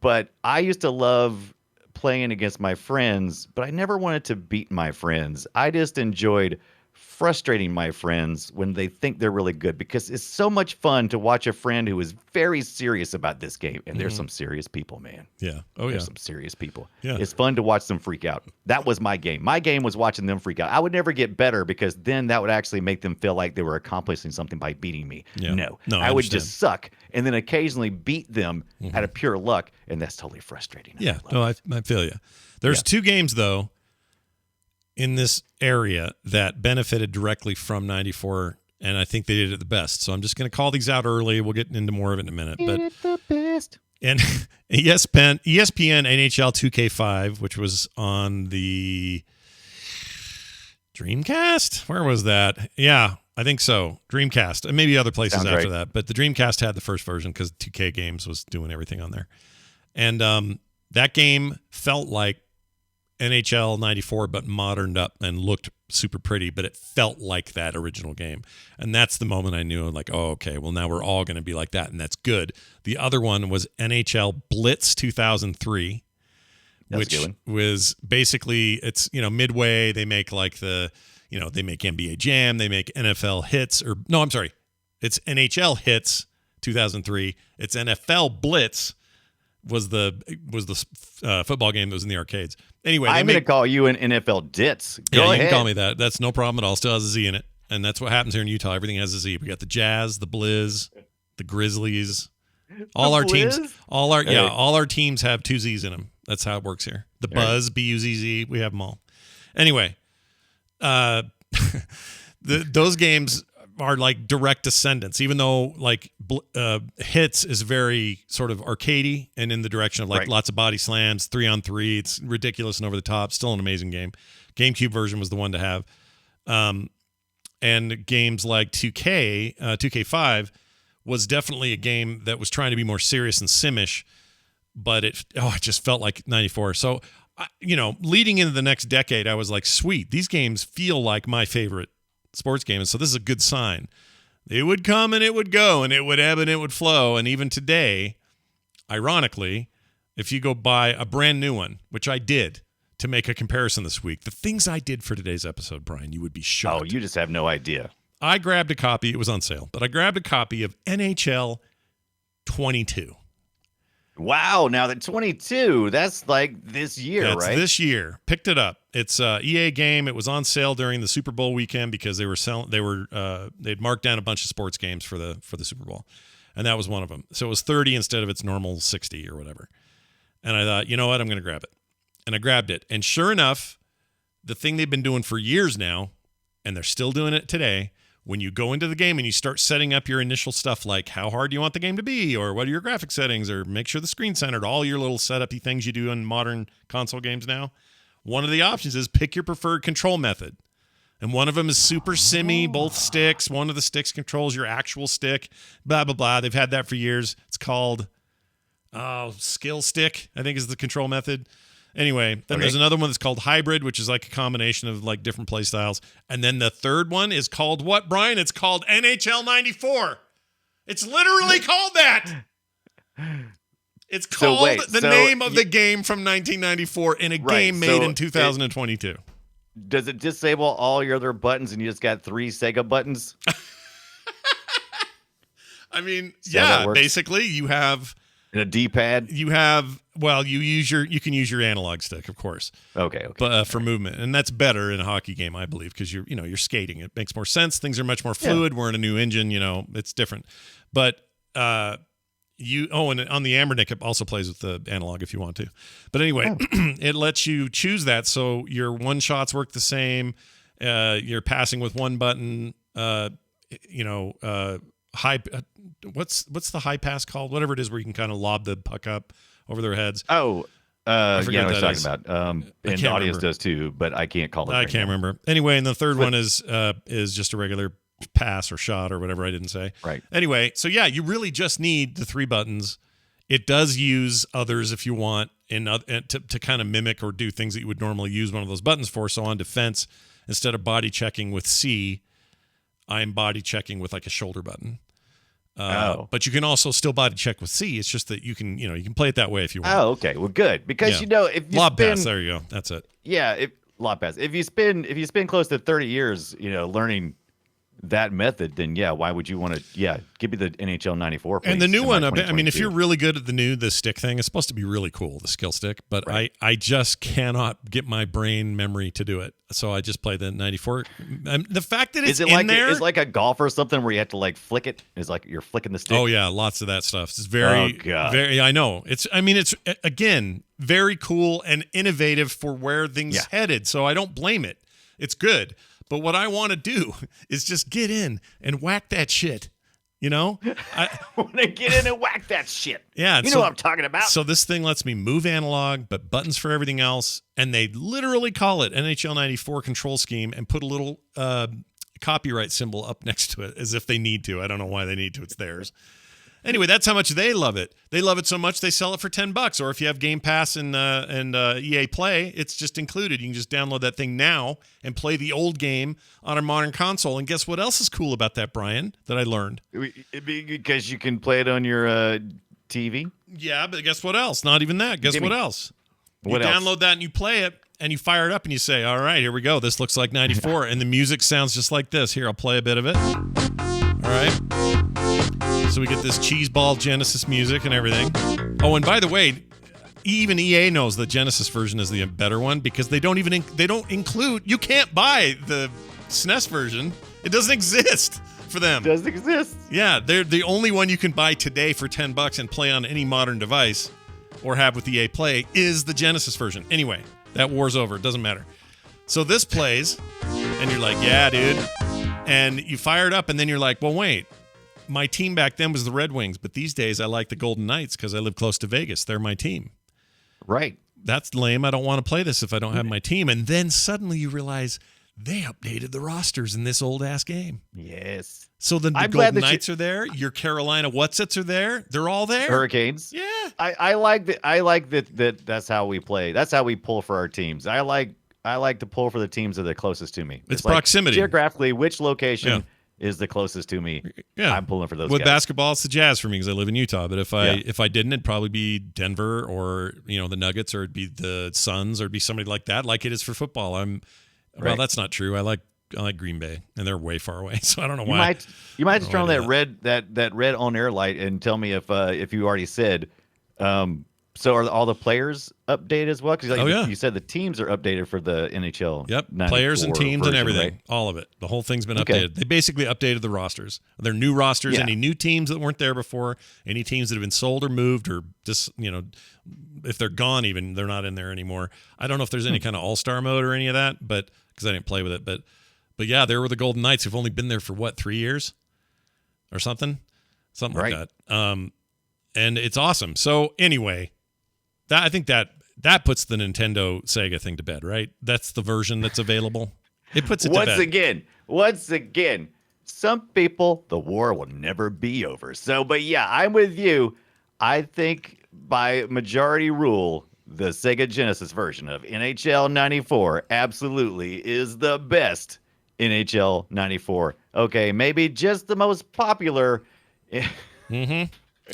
but I used to love playing against my friends, but I never wanted to beat my friends. I just enjoyed frustrating my friends when they think they're really good, because it's so much fun to watch a friend who is very serious about this game. And there's some serious people, man. Yeah. Oh, There's some serious people. Yeah. It's fun to watch them freak out. That was my game. My game was watching them freak out. I would never get better, because then that would actually make them feel like they were accomplishing something by beating me. Yeah. No, I would understand. just suck and then occasionally beat them out of pure luck. And that's totally frustrating. Yeah. No, I feel you. There's two games, though, in this area that benefited directly from 94, and I think they did it the best. So I'm just going to call these out early. We'll get into more of it in a minute. But the best. And ESPN NHL 2K5, which was on the Dreamcast. Where was that? Yeah, I think so. Dreamcast, and maybe other places Sounds after right. that. But the Dreamcast had the first version because 2K Games was doing everything on there. And that game felt like NHL 94, but moderned up and looked super pretty, but it felt like that original game. And that's the moment I knew, like, oh, okay, well, now we're all going to be like that, and that's good. The other one was NHL Blitz 2003, which was basically, it's, Midway, they make like they make NBA Jam, they make NFL Hits, it's NHL Hits 2003. It's NFL Blitz was the football game that was in the arcades. Anyway, I'm going to call you an NFL Ditz. Go you ahead. can call me that. That's no problem at all. Still has a Z in it. And that's what happens here in Utah. Everything has a Z. We got the Jazz, the Blizz, the Grizzlies. All our teams, all our teams have two Z's in them. That's how it works here. The Buzz, Buzz, we have them all. Anyway, those games are like direct descendants, even though like Hits is very sort of arcadey and in the direction of like lots of body slams, 3-on-3. It's ridiculous and over the top. Still an amazing game. GameCube version was the one to have. And games like 2K5 was definitely a game that was trying to be more serious and simish, but it just felt like 94. So, leading into the next decade, I was like, sweet, these games feel like my favorite sports game. And so this is a good sign. It would come and it would go, and it would ebb and it would flow. And even today, ironically, if you go buy a brand new one, which I did to make a comparison this week, the things I did for today's episode, Brian, you would be shocked. Oh, you just have no idea. I grabbed a copy. It was on sale, but I grabbed a copy of NHL 22. Wow, now the 22, that's like this year, That's right? this year. Picked it up. It's a EA game. It was on sale during the Super Bowl weekend because they'd marked down a bunch of sports games for the Super Bowl, and that was one of them. So it was 30 instead of its normal 60 or whatever. And I thought, you know what, I'm going to grab it. And I grabbed it. And sure enough, the thing they've been doing for years now, and they're still doing it today, when you go into the game and you start setting up your initial stuff, like how hard do you want the game to be, or what are your graphic settings, or make sure the screen's centered, all your little setup-y things you do in modern console games now, one of the options is pick your preferred control method. And one of them is super simmy, both sticks. One of the sticks controls your actual stick, blah, blah, blah. They've had that for years. It's called skill stick, I think is the control method. Anyway, then there's another one that's called Hybrid, which is like a combination of like different play styles. And then the third one is called what, Brian? It's called NHL 94. It's literally called that. It's called the name of the game from 1994 in a game made in 2022. Does it disable all your other buttons and you just got 3 Sega buttons? I mean, yeah, basically you have and a D-pad. You have you can use your analog stick, of course. Okay. But for movement, and that's better in a hockey game, I believe, because you're skating. It makes more sense. Things are much more fluid. We're in a new engine. It's different. But and on the Ambernic, it also plays with the analog if you want to. But anyway, it lets you choose that, so your one shots work the same. You're passing with one button. High. What's the high pass called? Whatever it is, where you can kind of lob the puck up over their heads. I forget what I was talking about. And Audience does too, but I can't call it. I can't remember. Anyway, and the third one is just a regular pass or shot or whatever I didn't say. Right. Anyway, so yeah, you really just need the 3 buttons. It does use others if you want, to kind of mimic or do things that you would normally use one of those buttons for. So on defense, instead of body checking with C, I'm body checking with like a shoulder button. But you can also still body check with C. It's just that you can play it that way if you want. Oh, okay. Well, good, because if you lob pass, there you go. That's it. Yeah, lob pass. If you spend close to 30 years, learning that method, then why would you want to? Give me the NHL 94. Please, and the new one, I mean, if you're really good at the stick thing, it's supposed to be really cool, the skill stick. But I just cannot get my brain memory to do it. So I just play the 94. The fact that it's it's like a golf or something where you have to like flick it. It's like you're flicking the stick. Oh yeah, lots of that stuff. It's very. I know. It's again very cool and innovative for where things headed. So I don't blame it. It's good. But what I want to do is just get in and whack that shit. I want to get in and whack that shit. Yeah. You know what I'm talking about. So this thing lets me move analog, but buttons for everything else. And they literally call it NHL 94 control scheme and put a little copyright symbol up next to it as if they need to. I don't know why they need to. It's theirs. Anyway, that's how much they love it. They love it so much they sell it for $10. Or if you have Game Pass and EA Play, it's just included. You can just download that thing now and play the old game on a modern console. And guess what else is cool about that, Brian, that I learned? Because you can play it on your TV? Yeah, but guess what else? Not even that. Guess what else? You download that and you play it and you fire it up and you say, all right, here we go. This looks like 94. And the music sounds just like this. Here, I'll play a bit of it. All right. So we get this cheeseball Genesis music and everything. Oh, and by the way, even EA knows the Genesis version is the better one because they don't include. You can't buy the SNES version. It doesn't exist for them. It doesn't exist. Yeah, they're the only one you can buy today for $10 and play on any modern device or have with EA Play is the Genesis version. Anyway, that war's over. It doesn't matter. So this plays, and you're like, yeah, dude. And you fire it up, and then you're like, well, wait. My team back then was the Red Wings, but these days I like the Golden Knights because I live close to Vegas. They're my team. Right. That's lame. I don't want to play this if I don't have my team. And then suddenly you realize they updated the rosters in this old-ass game. Yes. So the Golden Knights are there. Your Carolina Whatsits are there. They're all there. Hurricanes. Yeah. I like that that's how we play. That's how we pull for our teams. I like to pull for the teams that are the closest to me. It's proximity. Geographically, which location is the closest to me. Yeah. I'm pulling for those With guys. basketball, it's the Jazz for me because I live in Utah. But if I didn't, it'd probably be Denver or the Nuggets, or it'd be the Suns, or it'd be somebody like that, like it is for football. Well, that's not true. I like Green Bay, and they're way far away, so I don't know why. You might just turn on that red on air light and tell me if you already said. So are all the players updated as well? Because you said the teams are updated for the NHL. Yep, players and teams and everything, right? All of it. The whole thing's been updated. They basically updated the rosters. They're new rosters. Any new teams that weren't there before, any teams that have been sold or moved, or just if they're gone, even they're not in there anymore. I don't know if there's any kind of all-star mode or any of that, but because I didn't play with it. But yeah, there were the Golden Knights who've only been there for 3 years or something like that. And it's awesome. So anyway. I think that puts the Nintendo Sega thing to bed, right? That's the version that's available. It puts it to bed. Once again, some people, the war will never be over. So, but yeah, I'm with you. I think by majority rule, the Sega Genesis version of NHL 94 absolutely is the best NHL 94. Okay, maybe just the most popular. Mm-hmm.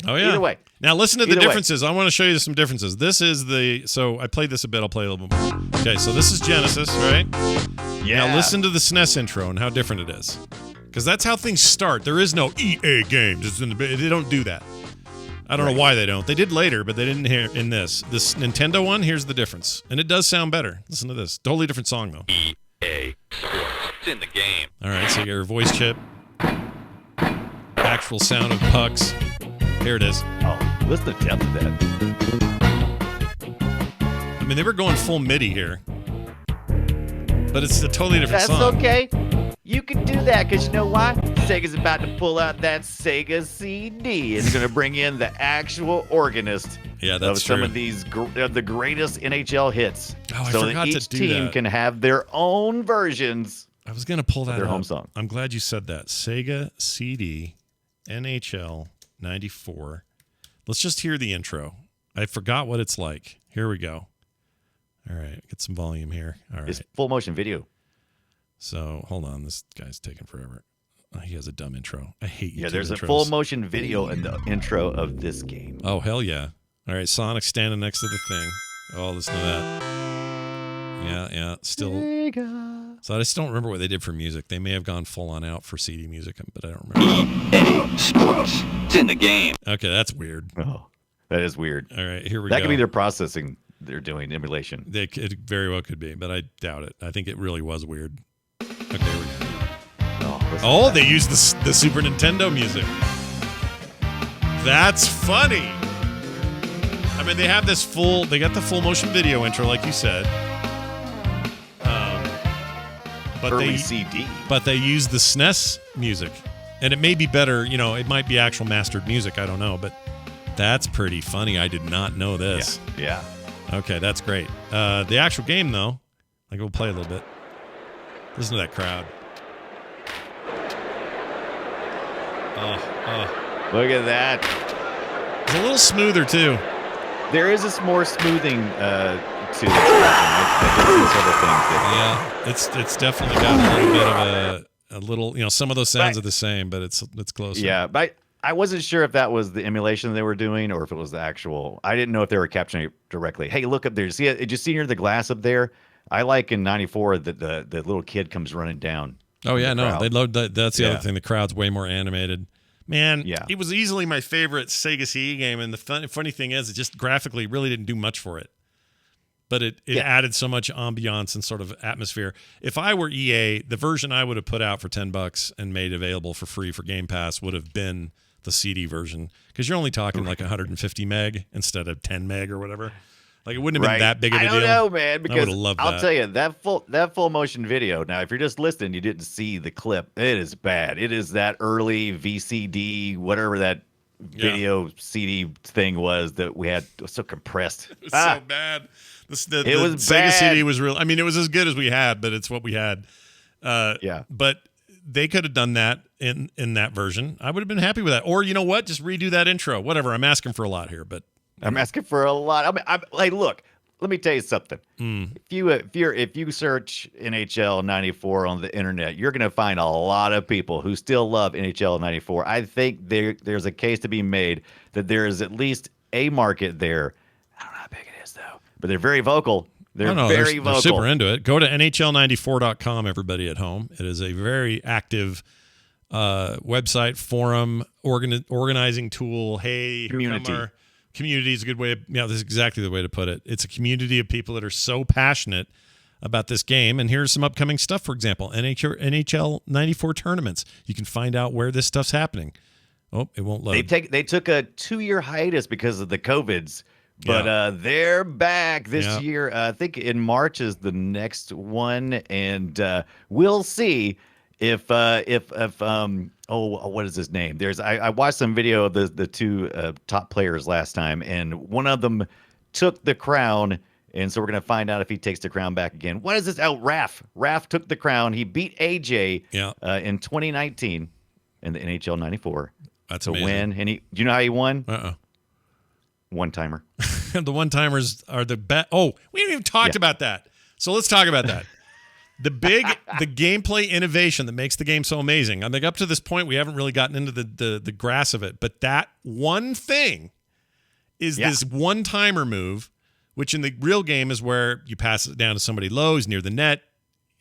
Oh, yeah. Either way. Now, listen to the Either way. differences. I want to show you some differences. This is so I played this a bit. I'll play a little bit more. Okay, so this is Genesis, right? Yeah. Now, listen to the SNES intro and how different it is. Because that's how things start. There is no EA games. They don't do that. I don't know why they don't. They did later, but they didn't hear in this. This Nintendo one, here's the difference. And it does sound better. Listen to this. Totally different song, though. EA Sports. It's in the game. All right, so you get your voice chip. Actual sound of pucks. Here it is. Oh, listen to the depth of that. I mean, they were going full MIDI here. But it's a totally different That's song. okay. You can do that because you know why? Sega's about to pull out that Sega CD and going to bring in the actual organist Yeah, that's of some true. of these of the greatest NHL hits. Oh, I so forgot that to each do team that. can have their own versions. I was going to pull that their up. home song. I'm glad you said that. Sega CD NHL 94. Let's just hear the intro. I forgot what it's like. Here we go. All right, get some volume here. All right. It's full motion video. So, hold on. This guy's taking forever. Oh, he has a dumb intro. I hate you. Yeah, there's a full motion video in the intro of this game. Oh, hell yeah. All right, Sonic standing next to the thing. Oh, listen to that. Yeah, still. Sega. So I just don't remember what they did for music. They may have gone full on out for CD music, but I don't remember. EA Sports. It's in the game. Okay, that's weird. Oh, that is weird. All right, here we go. That could be their processing. They're doing emulation. It very well could be, but I doubt it. I think it really was weird. Okay, here we go. Oh, they used the Super Nintendo music. That's funny. I mean, they have they got the full motion video intro, like you said. But early CD. But they use the SNES music. And it may be better, it might be actual mastered music. I don't know, but that's pretty funny. I did not know this. Yeah. Okay, that's great. The actual game, though, we'll play a little bit. Listen to that crowd. Oh. Look at that. It's a little smoother, too. There is this more smoothing to the I did see several things. Yeah, it's definitely got a little bit of a little, some of those sounds are the same, but it's closer. Yeah, but I wasn't sure if that was the emulation they were doing or if it was the actual. I didn't know if they were capturing it directly. Hey, look up there. See it? Did you see near the glass up there? I like in 94 that the little kid comes running down. Oh, yeah, no, crowd. they load that. That's the other thing. The crowd's way more animated. Man, Yeah. it was easily my favorite Sega CD game, and the funny thing is, it just graphically really didn't do much for it. But it added so much ambiance and sort of atmosphere. If I were EA, the version I would have put out for $10 and made available for free for Game Pass would have been the CD version, because you're only talking like 150 meg instead of 10 meg or whatever. Like, it wouldn't have been that big of a deal. I don't know, man, because would've loved I'll that. tell you, that full motion video. Now, if you're just listening, you didn't see the clip. It is bad. It is that early VCD, whatever that video CD thing was that we had. It was so compressed. It was so bad. The It was Sega bad. CD was real. I mean, it was as good as we had, but it's what we had. Yeah. But they could have done that in that version. I would have been happy with that. Or you know what? Just redo that intro. Whatever. I'm asking for a lot here, but I'm asking for a lot. I mean, hey, look. Let me tell you something. If you search NHL 94 on the internet, you're going to find a lot of people who still love NHL 94. I think there's a case to be made that there is at least a market there. I don't know how big it is though, but they're very vocal. They're very vocal. They're super into it. Go to NHL94.com, everybody at home. It is a very active website, forum, organizing tool. Hey, here Community. come our community is a good way of, this is exactly the way to put it. It's a community of people that are so passionate about this game. And here's some upcoming stuff, for example, NHL 94 tournaments. You can find out where this stuff's happening. Oh, it won't load. They took a 2-year hiatus because of the COVIDs, but they're back this year. I think in March is the next one, and we'll see if what is his name? I watched some video of the two top players last time, and one of them took the crown, and so we're gonna find out if he takes the crown back again. What is this? Oh, Raph took the crown. He beat AJ in 2019 in the NHL 94 That's to amazing. win. And do you know how he won? One timer. The one timers are the best. Oh, we haven't even talked about that. So let's talk about that. The gameplay innovation that makes the game so amazing. I think up to this point we haven't really gotten into the grass of it, but that one thing is this one timer move, which in the real game is where you pass it down to somebody low, he's near the net,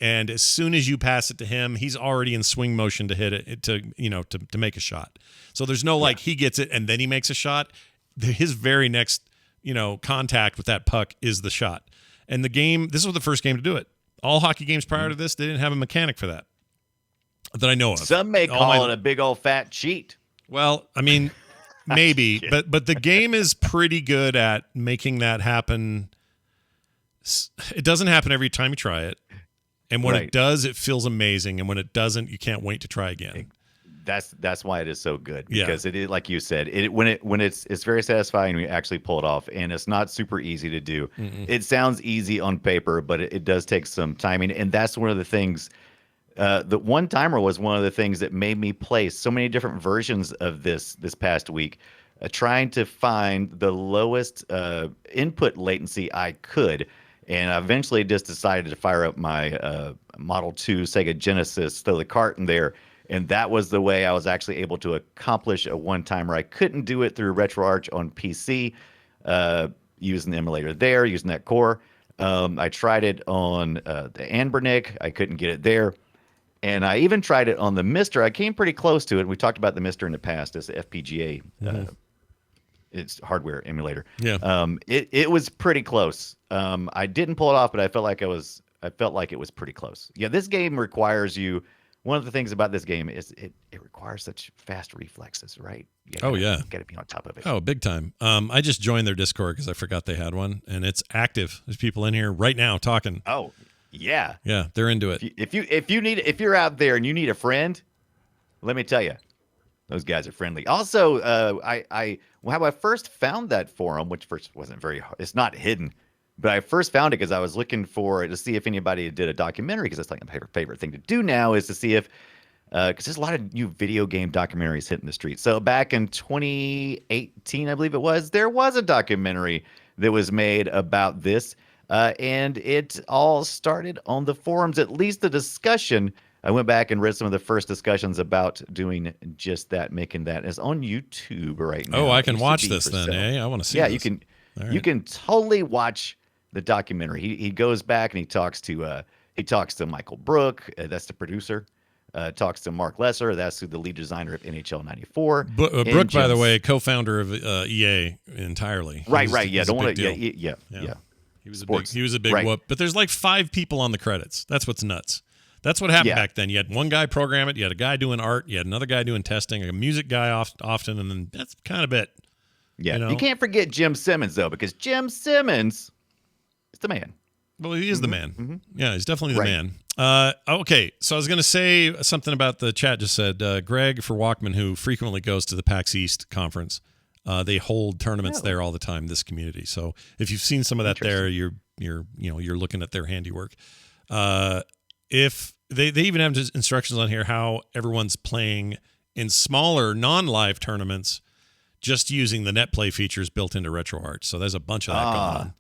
and as soon as you pass it to him, he's already in swing motion to hit it to make a shot. So there's no like he gets it and then he makes a shot. His very next contact with that puck is the shot. And the game, this was the first game to do it. All hockey games prior to this, they didn't have a mechanic for that I know of. Some may call it a big old fat cheat. Well, I mean, maybe, but the game is pretty good at making that happen. It doesn't happen every time you try it. And when it does, it feels amazing. And when it doesn't, you can't wait to try again. That's why it is so good, because it is, like you said, when it's very satisfying when you actually pull it off, and it's not super easy to do. It sounds easy on paper, but it does take some timing, and that's one of the things. The one timer was one of the things that made me play so many different versions of this past week, trying to find the lowest input latency I could, and I eventually just decided to fire up my Model 2 Sega Genesis, throw the cart in there. And that was the way I was actually able to accomplish a one-timer. I couldn't do it through RetroArch on PC, using the emulator there, using that core. I tried it on the Ambernic. I couldn't get it there. And I even tried it on the Mister. I came pretty close to it. We talked about the Mister in the past as the FPGA. It's hardware emulator. Yeah. It was pretty close. I didn't pull it off, but I felt like it was pretty close. Yeah, this game requires you. One of the things about this game is it requires such fast reflexes, right? You got to be on top of it. Oh, big time. I just joined their Discord because I forgot they had one, and it's active. There's people in here right now talking. Oh, yeah. Yeah, they're into it. If you're out there and you need a friend, let me tell you, those guys are friendly. Also, how I first found that forum, which first wasn't very hard. It's not hidden. But I first found it because I was looking to see if anybody did a documentary, because that's like my favorite thing to do now is to see if, because there's a lot of new video game documentaries hitting the street. So back in 2018, I believe it was, there was a documentary that was made about this, and it all started on the forums, at least the discussion. I went back and read some of the first discussions about doing just that, making that. It's on YouTube right now. Oh, I can watch this then, eh? I want to see this. You can. Right. You can totally watch the documentary. He goes back and he talks to Michael Brook, that's the producer. Talks to Mark Lesser, that's the lead designer of NHL '94. Brook, by the way, co-founder of EA entirely. Right. Yeah. Don't want to. Yeah. He was a big whoop. But there's like 5 people on the credits. That's what's nuts. That's what happened back then. You had one guy program it. You had a guy doing art. You had another guy doing testing. A music guy often, and then that's kind of it. Yeah, you can't forget Jim Simmons, though, because Jim Simmons is the man. Well, he is the man. Mm-hmm. Yeah, he's definitely the man. Okay, so I was going to say something about the chat just said. Greg for Walkman, who frequently goes to the PAX East conference, they hold tournaments there all the time, this community. So if you've seen some of that there, you're looking at their handiwork. If they even have instructions on here how everyone's playing in smaller non-live tournaments, just using the net play features built into RetroArch. So there's a bunch of that going on.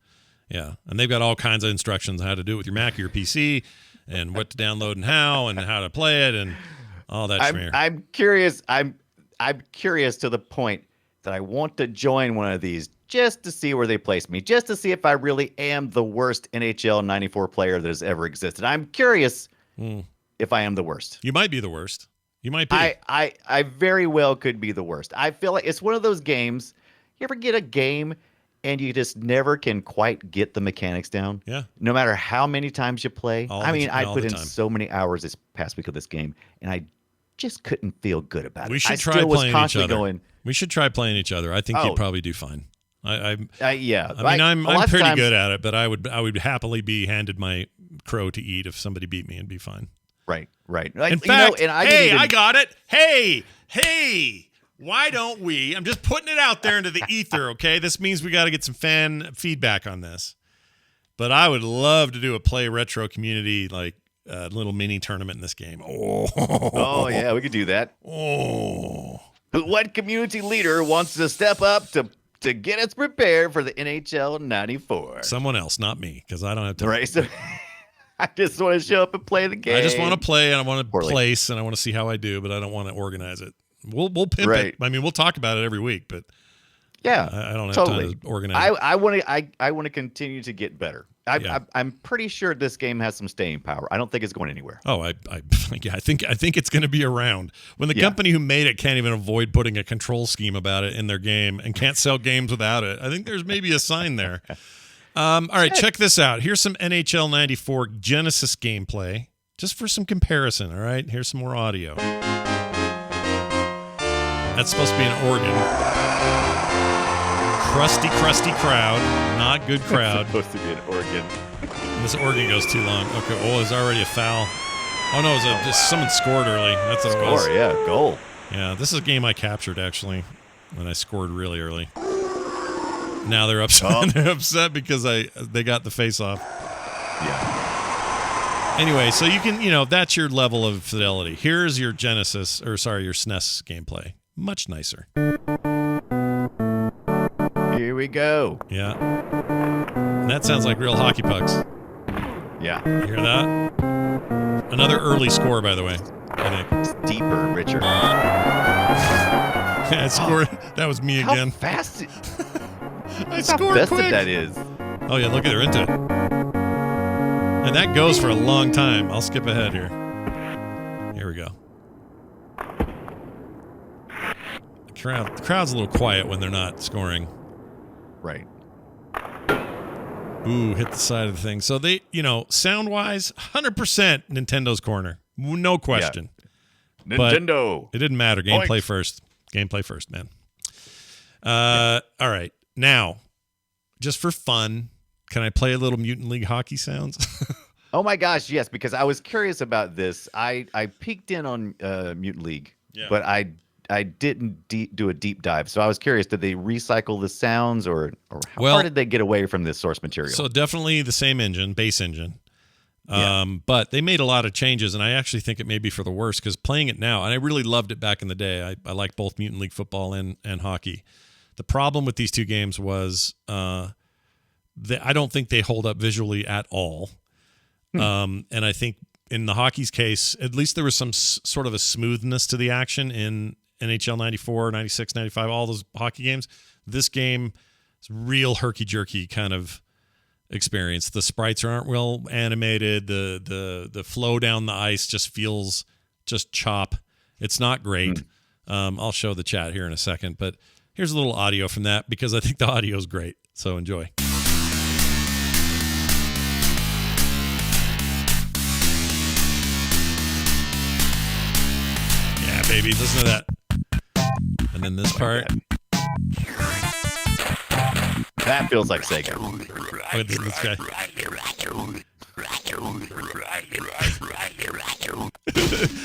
Yeah. And they've got all kinds of instructions on how to do it with your Mac or your PC, and what to download and how to play it and all that schmear. I'm curious. I'm curious to the point that I want to join one of these just to see where they place me, just to see if I really am the worst NHL 94 player that has ever existed. I'm curious if I am the worst. You might be the worst. You might be. I very well could be the worst. I feel like it's one of those games. You ever get a game and you just never can quite get the mechanics down? Yeah. No matter how many times you play. I put in so many hours this past week of this game, and I just couldn't feel good about it. We should try playing each other. We should try playing each other. I think you'd probably do fine. I'm pretty good at it, but I would happily be handed my crow to eat if somebody beat me and be fine. Right. Like, in fact, I got it. Hey, why don't we? I'm just putting it out there into the ether, okay? This means we got to get some fan feedback on this. But I would love to do a Play Retro community, like a little mini tournament in this game. Oh yeah, we could do that. Oh. What community leader wants to step up to to get us prepared for the NHL 94. Someone else, not me, because I don't have time. Right. So I just want to show up and play the game. I just want to play, and I want to Poorly. place, and I want to see how I do, but I don't want to organize it. We'll pimp Right. it. I mean, we'll talk about it every week, but Yeah, I don't have totally. time to organize. I want to continue to get better. I'm pretty sure this game has some staying power. I don't think it's going anywhere. Oh, I think it's going to be around. When the Yeah. company who made it can't even avoid putting a control scheme about it in their game and can't sell games without it, I think there's maybe a sign there. All right, check this out. Here's some NHL 94 Genesis gameplay, just for some comparison. All right, here's some more audio. That's supposed to be an organ. Crusty crowd. Not good crowd. It's supposed to be an organ. This organ goes too long. Okay. Oh, there's already a foul. Oh no, just someone scored early. That's what it was. Score, yeah, goal. Yeah, this is a game I captured actually when I scored really early. Now they're upset. Oh. They're upset because they got the face off. Yeah. Anyway, so you can, that's your level of fidelity. Here's your your SNES gameplay. Much nicer. Here we go. Yeah. And that sounds like real hockey pucks. Yeah. You hear that? Another early score, by the way, I think. It's deeper, richer. I scored. That was me again. How fast? I How scored fast quick. that is. Oh, yeah, look at her into it. And that goes for a long time. I'll skip ahead here. Here we go. The crowd's a little quiet when they're not scoring. Right. Ooh, hit the side of the thing. So they, sound-wise, 100% Nintendo's corner. No question. But Nintendo. it didn't matter. Gameplay first. Gameplay first, man. All right. Now, just for fun, can I play a little Mutant League hockey sounds? Oh my gosh, yes, because I was curious about this. I peeked in on Mutant League, but I didn't do a deep dive. So I was curious, did they recycle the sounds or how far did they get away from this source material? So definitely the same engine, base engine. Yeah. But they made a lot of changes, and I actually think it may be for the worse because playing it now, and I really loved it back in the day. I like both Mutant League football and hockey. The problem with these two games was I don't think they hold up visually at all. And I think in the hockey's case, at least there was some sort of a smoothness to the action in NHL 94, 96, 95, all those hockey games. This game is real herky-jerky kind of experience. The sprites aren't well animated. The flow down the ice just feels just chop. It's not great. I'll show the chat here in a second, but here's a little audio from that because I think the audio is great. So enjoy. Yeah, baby, listen to that. And then this part. That feels like Sega. Look at this guy.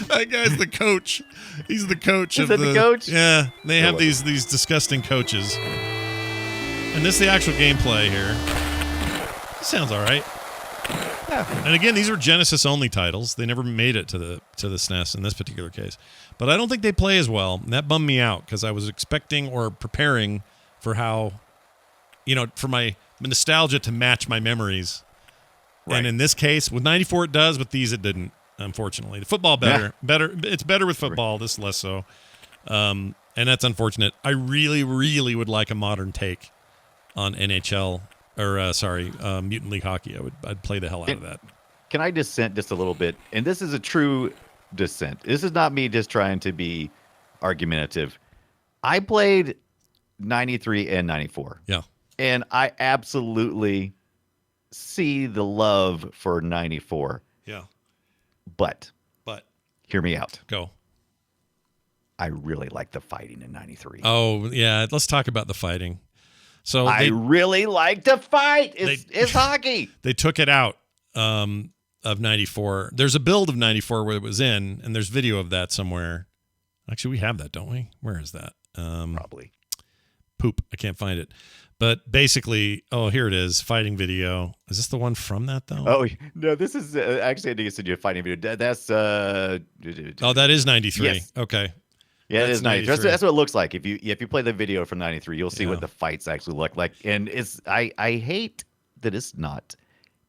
That guy's the coach. He's the coach Is that the coach? Yeah, they have these disgusting coaches. And this is the actual gameplay here. It sounds all right. Yeah. And again, these were Genesis only titles. They never made it to the SNES in this particular case. But I don't think they play as well. And that bummed me out because I was expecting or preparing for how, for my nostalgia to match my memories. Right. And in this case, with 94 it does, with these it didn't, unfortunately. The football better. It's better with football, this less so. And that's unfortunate. I really, really would like a modern take on NHL Mutant League Hockey. I'd play the hell out of that. Can I dissent just a little bit? And this is a true dissent. This is not me just trying to be argumentative. I played 93 and 94. Yeah. And I absolutely see the love for 94. Yeah. But hear me out. Go. I really like the fighting in 93. Oh, yeah. Let's talk about the fighting. So I really like to fight. It's hockey. They took it out of 94. There's a build of 94 where it was in, and there's video of that somewhere. Actually, we have that, don't we? Where is that? Probably. Poop. I can't find it. But basically, here it is. Fighting video. Is this the one from that, though? Oh, no, this is actually, I think I sent you a fighting video. That's. that is 93. Yes. Okay. Yeah, it That's is nice. 93. That's what it looks like. If you play the video from '93, you'll see Yeah. what the fights actually look like. And I hate that it's not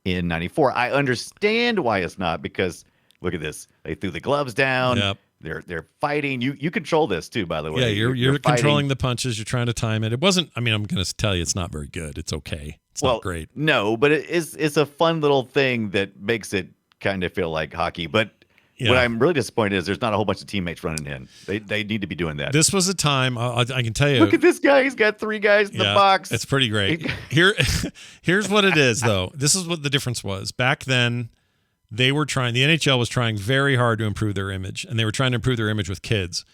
in '94. I understand why it's not, because look at this. They threw the gloves down. Yep. They're fighting. You control this too, by the way. Yeah, you're fighting. controlling the punches. You're trying to time it. It wasn't. I mean, I'm going to tell you, it's not very good. It's okay. It's not great. No, but it's a fun little thing that makes it kind of feel like hockey. But what I'm really disappointed is there's not a whole bunch of teammates running in. They need to be doing that. This was a time I can tell you. Look at this guy. He's got 3 guys in the box. It's pretty great. Here's what it is, though. This is what the difference was. Back then, the NHL was trying very hard to improve their image, and they were trying to improve their image with kids.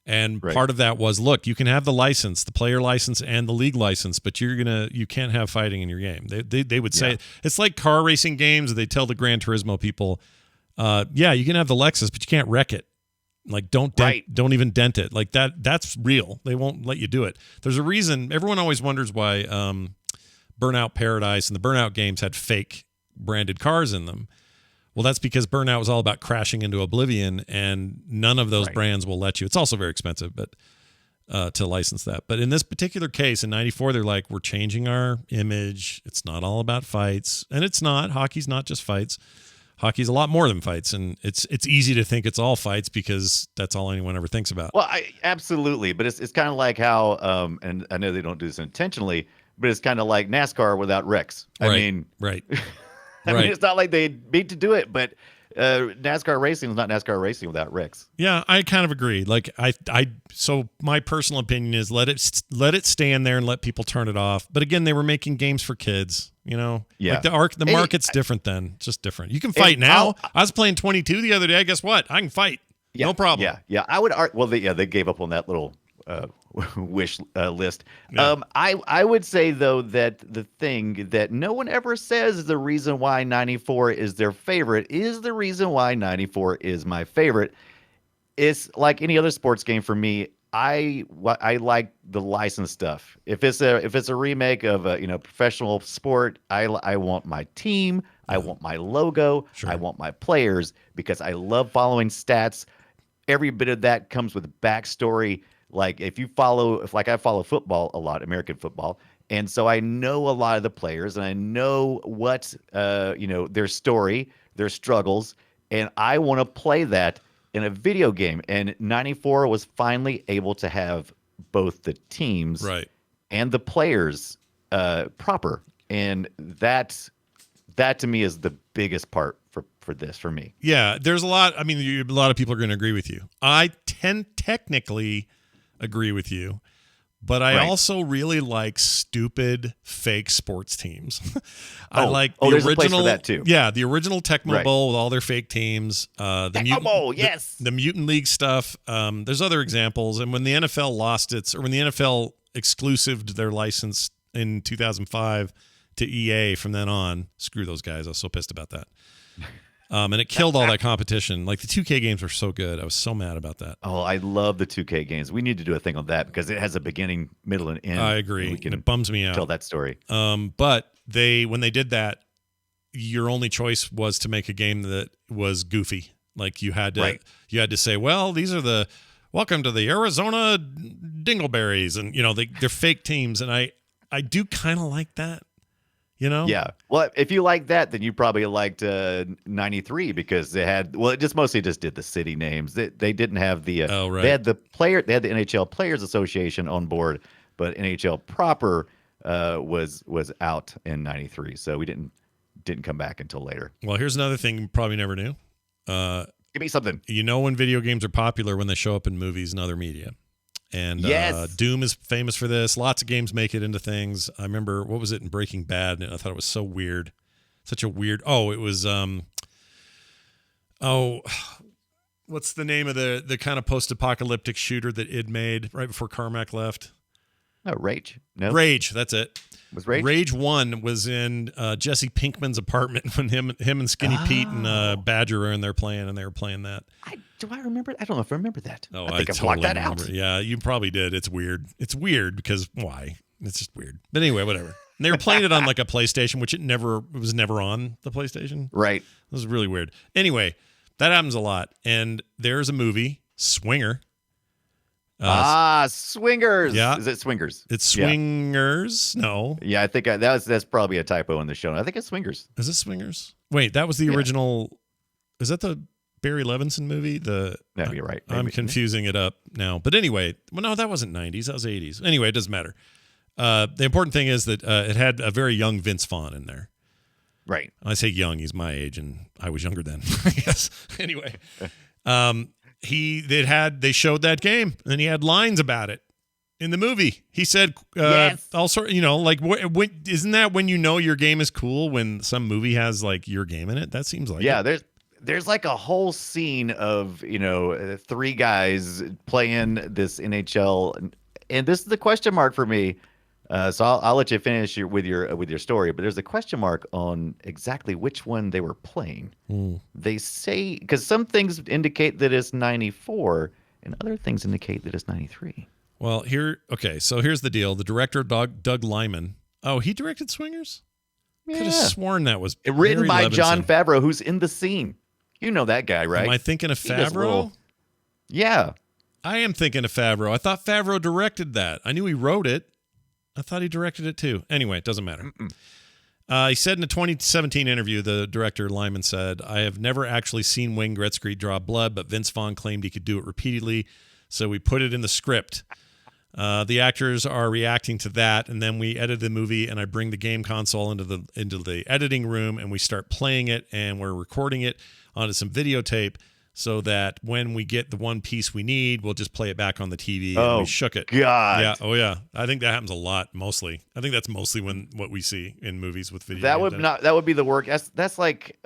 And part of that was, look, you can have the license, the player license and the league license, but you can't have fighting in your game. They would say it's like car racing games. They tell the Gran Turismo people, you can have the Lexus, but you can't wreck it. Like don't even dent it. Like that's real. They won't let you do it. There's a reason. Everyone always wonders why Burnout Paradise and the Burnout games had fake branded cars in them. Well, that's because Burnout was all about crashing into oblivion, and none of those brands will let you. It's also very expensive, but to license that. But in this particular case, in '94, they're like, we're changing our image. It's not all about fights, and it's not. Hockey's not just fights. Hockey's a lot more than fights, and it's easy to think it's all fights because that's all anyone ever thinks about. Well, absolutely, but it's kind of like how, and I know they don't do this intentionally, but it's kind of like NASCAR without wrecks. I mean, I mean, it's not like they mean to do it, but NASCAR racing is not NASCAR racing without wrecks. Yeah, I kind of agree. Like so my personal opinion is let it stand there and let people turn it off. But again, they were making games for kids, you know. Yeah. Like the market's different then. It's just different. You can fight now. I was playing 22 the other day. Guess what? I can fight. Yeah, no problem. Yeah. I would they gave up on that little wish list. Yeah. I would say though that the thing that no one ever says is the reason why '94 is their favorite is the reason why '94 is my favorite. It's like any other sports game for me. I like the licensed stuff. If it's a remake of a professional sport, I want my team, I want my logo, I want my players, because I love following stats. Every bit of that comes with backstory. Like I follow football a lot, American football, and so I know a lot of the players, and I know what their story, their struggles, and I want to play that in a video game. And '94 was finally able to have both the teams and the players proper, and that to me is the biggest part for me. Yeah, there's a lot. I mean, a lot of people are going to agree with you. I technically agree with you, but I also really like stupid fake sports teams. I like the there's original. A place for that too. Yeah, the original Tecmo Bowl with all their fake teams. The Mutant League stuff. There's other examples, and when the NFL when the NFL exclusived their license in 2005 to EA, from then on, screw those guys. I was so pissed about that. And it killed all that competition. Like the 2K games were so good. I was so mad about that. Oh, I love the 2K games. We need to do a thing on that because it has a beginning, middle, and end. I agree. It bums me out. Tell that story. But when they did that, your only choice was to make a game that was goofy. Like you had to say, well, these are welcome to the Arizona Dingleberries, and they're fake teams, and I do kind of like that. Yeah. Well, if you like that, then you probably liked '93 because they had. Well, it mostly just did the city names. They didn't have the. They had the NHL Players Association on board, but NHL proper was out in '93, so we didn't come back until later. Well, here's another thing you probably never knew. Give me something. When video games are popular when they show up in movies and other media. And Doom is famous for this. Lots of games make it into things. I remember, what was it in Breaking Bad? And I thought it was so weird. Such a weird... Oh, it was... what's the name of the kind of post-apocalyptic shooter that id made right before Carmack left? No, Rage. No. Rage, that's it. Was Rage? Rage 1 was in Jesse Pinkman's apartment when him and Skinny Pete and Badger were in there playing, and they were playing that. Do I remember? I don't know if I remember that. Oh, I think I blocked that out. Yeah, you probably did. It's weird. It's weird because why? It's just weird. But anyway, whatever. And they were playing it on like a PlayStation, which it was never on the PlayStation. Right. It was really weird. Anyway, that happens a lot. And there's a movie, Swinger, Swingers. Yeah. Is it Swingers? It's Yeah. Swingers. No. Yeah, I think that's probably a typo in the show. I think it's Swingers. Is it Swingers? Wait, that was the original. Is that the Barry Levinson movie? No, you're right. I'm Maybe. confusing it up now. But anyway, well, no, that wasn't 90s. That was 80s. Anyway, it doesn't matter. The important thing is that it had a very young Vince Vaughn in there. Right. I say young, he's my age, and I was younger then. I guess. Anyway, they showed that game, and he had lines about it in the movie. He said, Yes. all sort, like isn't that when you know your game is cool when some movie has like your game in it? That seems like it. There's like a whole scene of three guys playing this NHL, and this is the question mark for me. So I'll let you finish with your story, but there's a question mark on exactly which one they were playing. They say, because some things indicate that it's 94 and other things indicate that it's 93. Well, so here's the deal. The director, Doug Lyman. Oh, he directed Swingers? Yeah. Could have sworn that was Written Barry by Jon Levinson. Favreau, who's in the scene. You know that guy, right? Am I thinking of He does Favreau? Yeah. I am thinking of Favreau. I thought Favreau directed that. I knew he wrote it. I thought he directed it too. Anyway, it doesn't matter. He said in a 2017 interview, the director Lyman said, "I have never actually seen Wayne Gretzky draw blood, but Vince Vaughn claimed he could do it repeatedly, so we put it in the script. The actors are reacting to that, and then we edit the movie, and I bring the game console into the editing room, and we start playing it, and we're recording it onto some videotape so that when we get the one piece we need, we'll just play it back on the TV, and we shook it." God. Yeah. Oh, yeah. I think that happens a lot, mostly. I think that's mostly what we see in movies with video That games. that would be the work. That's like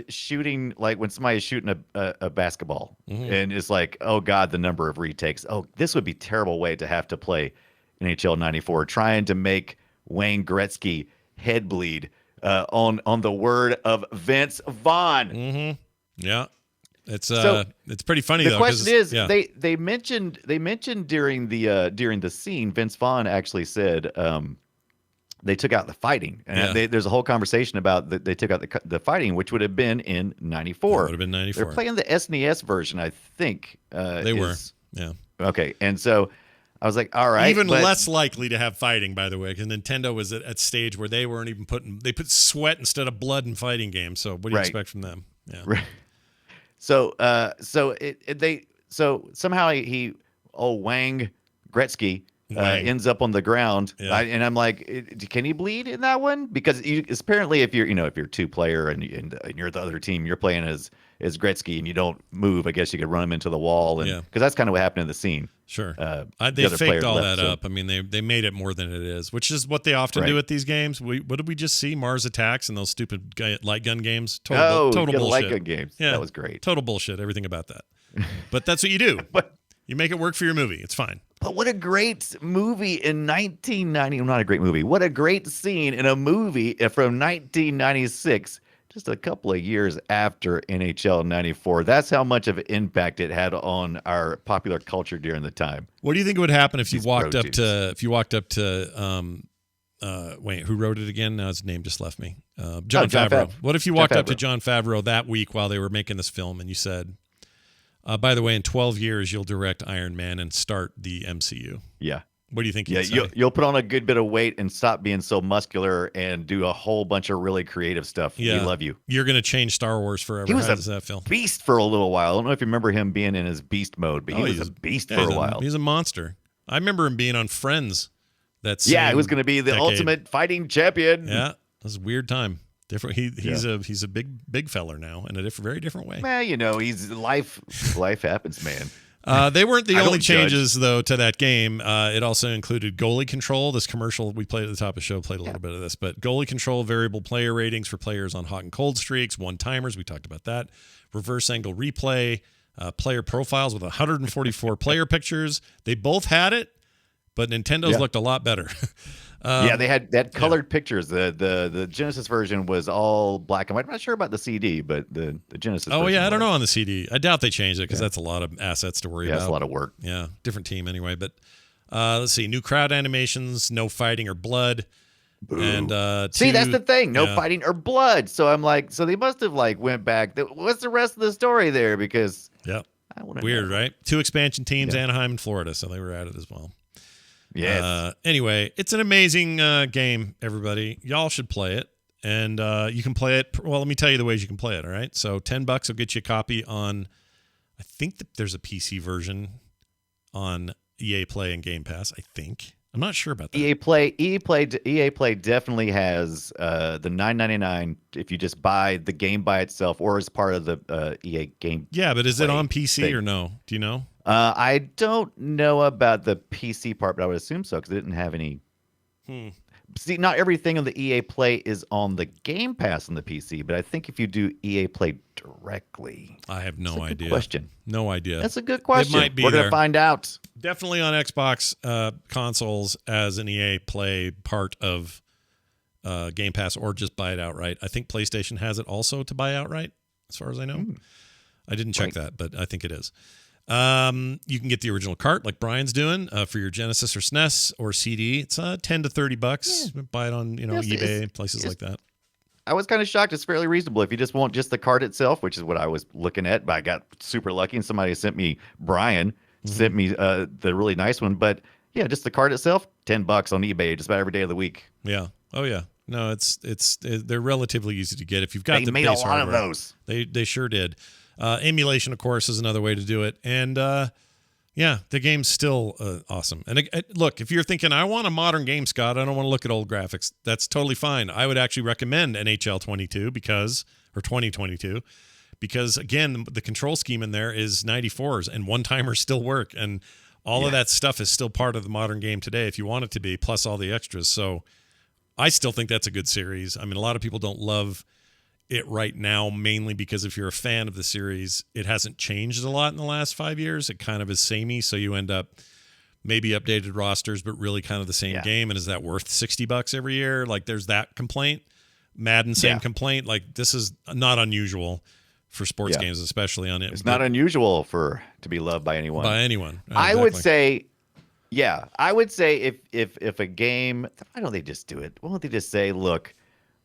shooting, like when somebody's shooting a basketball, and it's like, oh God, the number of retakes. Oh, this would be a terrible way to have to play NHL 94, trying to make Wayne Gretzky head bleed on the word of Vince Vaughn. Yeah. It's pretty funny The though. question is, yeah. they mentioned during the scene, Vince Vaughn actually said they took out the fighting, and there's a whole conversation about that they took out the fighting, which would have been in 94. Would have been 94. They're playing the SNES version, I think. They were. Yeah. Okay, and so I was like, all right, Even less likely to have fighting, by the way, because Nintendo was at stage where they weren't even they put sweat instead of blood in fighting games. So what do you expect from them? Yeah. Right. So somehow Wang Gretzky ends up on the ground, and I'm like, can he bleed in that one? Because apparently, if you're 2-player and you're the other team, you're playing as Gretzky and you don't move, I guess you could run him into the wall, and because that's kind of what happened in the scene. Sure. The They other faked player all left, that so- up. I mean, they made it more than it is, which is what they often do at these games. What did we just see? Mars Attacks and those stupid light gun games. Total bullshit. Light gun games. Yeah, That was great. Total bullshit. Everything about that. But that's what you do. You make it work for your movie. It's fine. But what a great movie in 1990. Not a great movie. What a great scene in a movie from 1996, just a couple of years after NHL 94. That's how much of an impact it had on our popular culture during the time. What do you think would happen if you These walked up proteins. to wait, who wrote it again? Now his name just left me. Jon Jon Favreau. Favreau. What if you Jon walked up to Favreau. Jon Favreau that week while they were making this film and you said, by the way, in 12 years, you'll direct Iron Man and start the MCU. Yeah. What do you think he'd say? You'll put on a good bit of weight and stop being so muscular and do a whole bunch of really creative stuff. Yeah. We love you. You're going to change Star Wars forever. He was How does that feel? Beast for a little while. I don't know if you remember him being in his beast mode, but he was a beast for a while. He's a monster. I remember him being on Friends. He was going to be the ultimate fighting champion. Yeah, it was a weird time. Different. He's a big feller now in a very different way. Well, he's life happens, man. They weren't the I only don't judge. changes, though, to that game. It also included goalie control. This commercial we played at the top of the show played a little bit of this, but goalie control, variable player ratings for players on hot and cold streaks, one-timers, we talked about that, reverse angle replay, player profiles with 144 player pictures. They both had it, but Nintendo's looked a lot better. They had colored pictures. The Genesis version was all black and white. I'm not sure about the CD, but the Genesis version I don't was. know on the CD. I doubt they changed it because that's a lot of assets to worry about. That's a lot of work. Yeah, different team anyway. But let's see, new crowd animations, no fighting or blood. Boo. And see, that's the thing, no fighting or blood. So I'm like, so they must have went back. What's the rest of the story there? Because I want Weird, right? 2 expansion teams, Anaheim and Florida, so they were at it as well. Yes. Anyway, it's an amazing game, everybody. Y'all should play it. And you can play it. Well, let me tell you the ways you can play it, all right? So $10 will get you a copy on, I think that there's a PC version on EA Play and Game Pass, I think. I'm not sure about that. EA Play definitely has the $9.99 if you just buy the game by itself or as part of the EA game. Yeah, but is it on PC thing. or no? Do you know? I don't know about the PC part, but I would assume so because it didn't have any. See, not everything on the EA Play is on the Game Pass on the PC, but I think if you do EA Play directly, I have no idea. Question. No idea. That's a good question. It might be We're there. gonna find out. Definitely on Xbox consoles as an EA Play part of Game Pass, or just buy it outright. I think PlayStation has it also to buy outright, as far as I know. I didn't check that, but I think it is. You can get the original cart like Brian's doing for your Genesis or SNES or CD. It's $10 to $30. Yeah. Buy it on eBay, places like that. I was kind of shocked. It's fairly reasonable if you just want just the card itself, which is what I was looking at. But I got super lucky, and somebody sent me sent me the really nice one. But yeah, just the card itself, $10 on eBay, just about every day of the week. Yeah. Oh yeah. No, they're relatively easy to get if you've got They the made base a lot hardware. of those. They sure did. Emulation, of course, is another way to do it. And yeah, the game's still awesome. And look, if you're thinking, I want a modern game, Scott, I don't want to look at old graphics, that's totally fine. I would actually recommend NHL 22 or 2022 because, again, the control scheme in there is 94s and one-timers still work. And all of that stuff is still part of the modern game today if you want it to be, plus all the extras. So I still think that's a good series. I mean, a lot of people don't love it right now, mainly because if you're a fan of the series, it hasn't changed a lot in the last 5 years. It kind of is samey, so you end up maybe updated rosters, but really kind of the same game. And is that worth $60 every year? Like, there's that complaint. Madden, same complaint. Like, this is not unusual for sports games, especially on it. It's not unusual to be loved by anyone. By anyone. I would say, I would say if a game, why don't they just do it? Why don't they just say, look,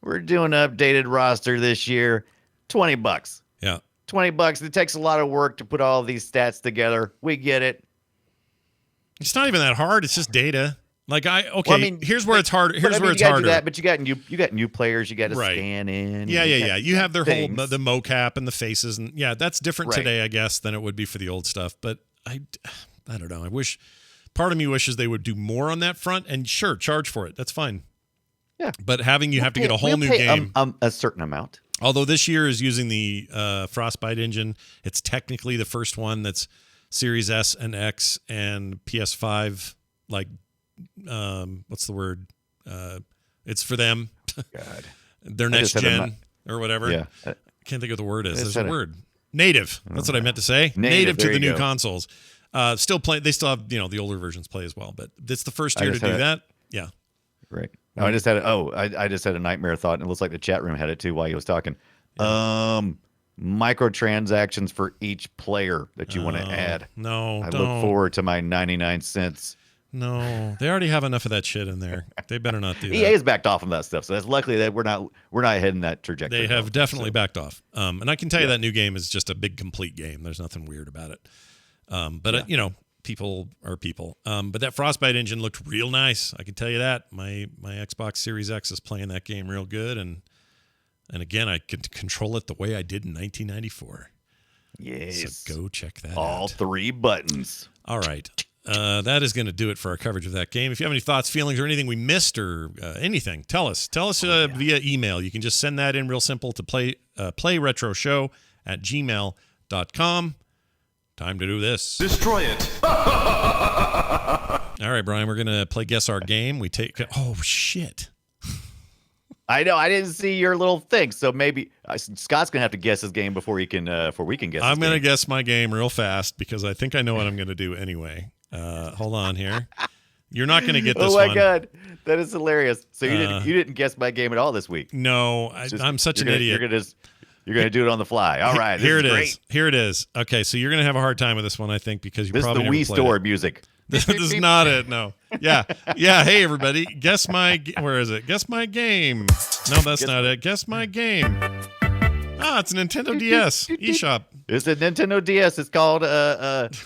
we're doing an updated roster this year, $20. Yeah. $20. It takes a lot of work to put all these stats together. We get it. It's not even that hard. It's just data. Like here's where it's hard. But Where it's harder. But you got new players. You got to scan in. Yeah. You have their whole the mocap and the faces, and that's different today, I guess, than it would be for the old stuff. But I don't know. I wish. Part of me wishes they would do more on that front, and sure, charge for it. That's fine. Yeah. But have to get a whole new game. A certain amount. Although this year is using the Frostbite engine, it's technically the first one that's Series S and X and PS5. Like, what's the word? It's for them. God. Their next gen or whatever. Yeah. I can't think of what the word is. There's a word. Native. That's what I meant to say. Native to the new consoles. Still play. They still have the older versions play as well. But it's the first year to do that. Yeah. Right. No, I just had I just had a nightmare thought, and it looks like the chat room had it too while he was talking. Microtransactions for each player that you want to add. No, I look forward to my 99 cents. No, they already have enough of that shit in there. They better not do that. EA has backed off on that stuff, so that's luckily that we're not heading that trajectory. They have definitely backed off. And I can tell you that new game is just a big complete game. There's nothing weird about it. But people are people. But that Frostbite engine looked real nice. I can tell you that. My Xbox Series X is playing that game real good, and again, I could control it the way I did in 1994. Yes. So go check that out. All 3 buttons. All right. That is going to do it for our coverage of that game. If you have any thoughts, feelings, or anything we missed, or anything, tell us. Tell us via email. You can just send that in real simple to playretroshow@gmail.com. Time to do this. Destroy it. All right, Brian, we're going to play Guess Our Game. Oh, shit. I know. I didn't see your little thing, so maybe Scott's gonna have to guess his game before we can guess. I'm gonna guess my game real fast because I think I know what I'm gonna do anyway. Hold on here. You're not gonna get this one. Oh my god, that is hilarious. So you didn't guess my game at all this week. No, I'm such an idiot. You're gonna do it on the fly. All right, here it is. Here it is. Okay, so you're gonna have a hard time with this one, I think, because you probably never played it. This is the Wii Store music. This is not it. No. Yeah. Hey, everybody. Where is it? Guess my game. No, that's not it. Guess my game. it's a Nintendo DS eShop. It's a Nintendo DS. It's called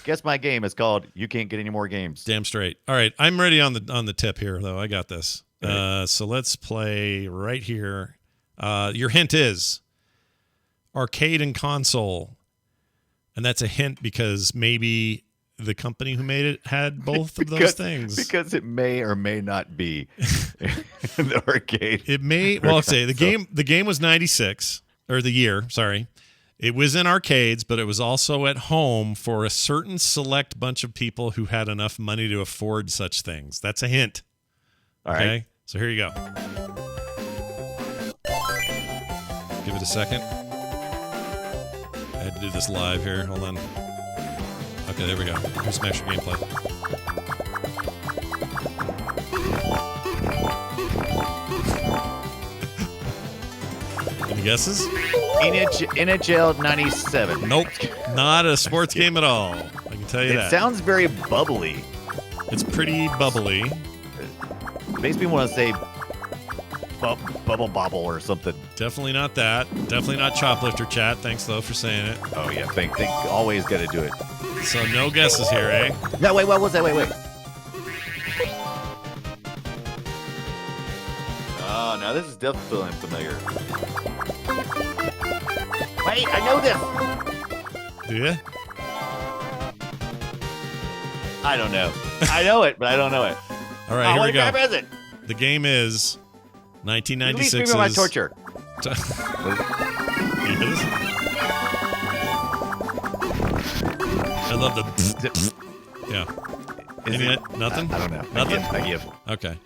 guess my game. It's called You Can't Get Any More Games. Damn straight. All right, I'm ready on the tip here though. I got this. So let's play right here. Your hint is arcade and console, and that's a hint because maybe the company who made it had both of those things. Because it may or may not be in the arcade. It may. Well, I'll say the game was 96 or the year. Sorry, it was in arcades, but it was also at home for a certain select bunch of people who had enough money to afford such things. That's a hint. All Okay, right. so here you go. Give it a second. I had to do this live here. Hold on. Okay, there we go. Here's some extra gameplay. Any guesses? NHL 97. Nope. Not a sports game at all. I can tell you It that. sounds very bubbly. It's pretty bubbly. Makes me want to say Bubble Bobble or something. Definitely not that. Definitely not Choplifter Chat. Thanks, though, for saying it. Oh, yeah. Think always got to do it. So no guesses here, eh? No, wait, what was that? Wait. Oh, now this is definitely familiar. Wait, I know this. Do you? I don't know. I know it, but I don't know it. All right, here we what go. crap is it? The game is 1996. Release me from my torture. I love the. Yeah. Is Any- it? nothing? I don't know. Nothing? I give. Okay.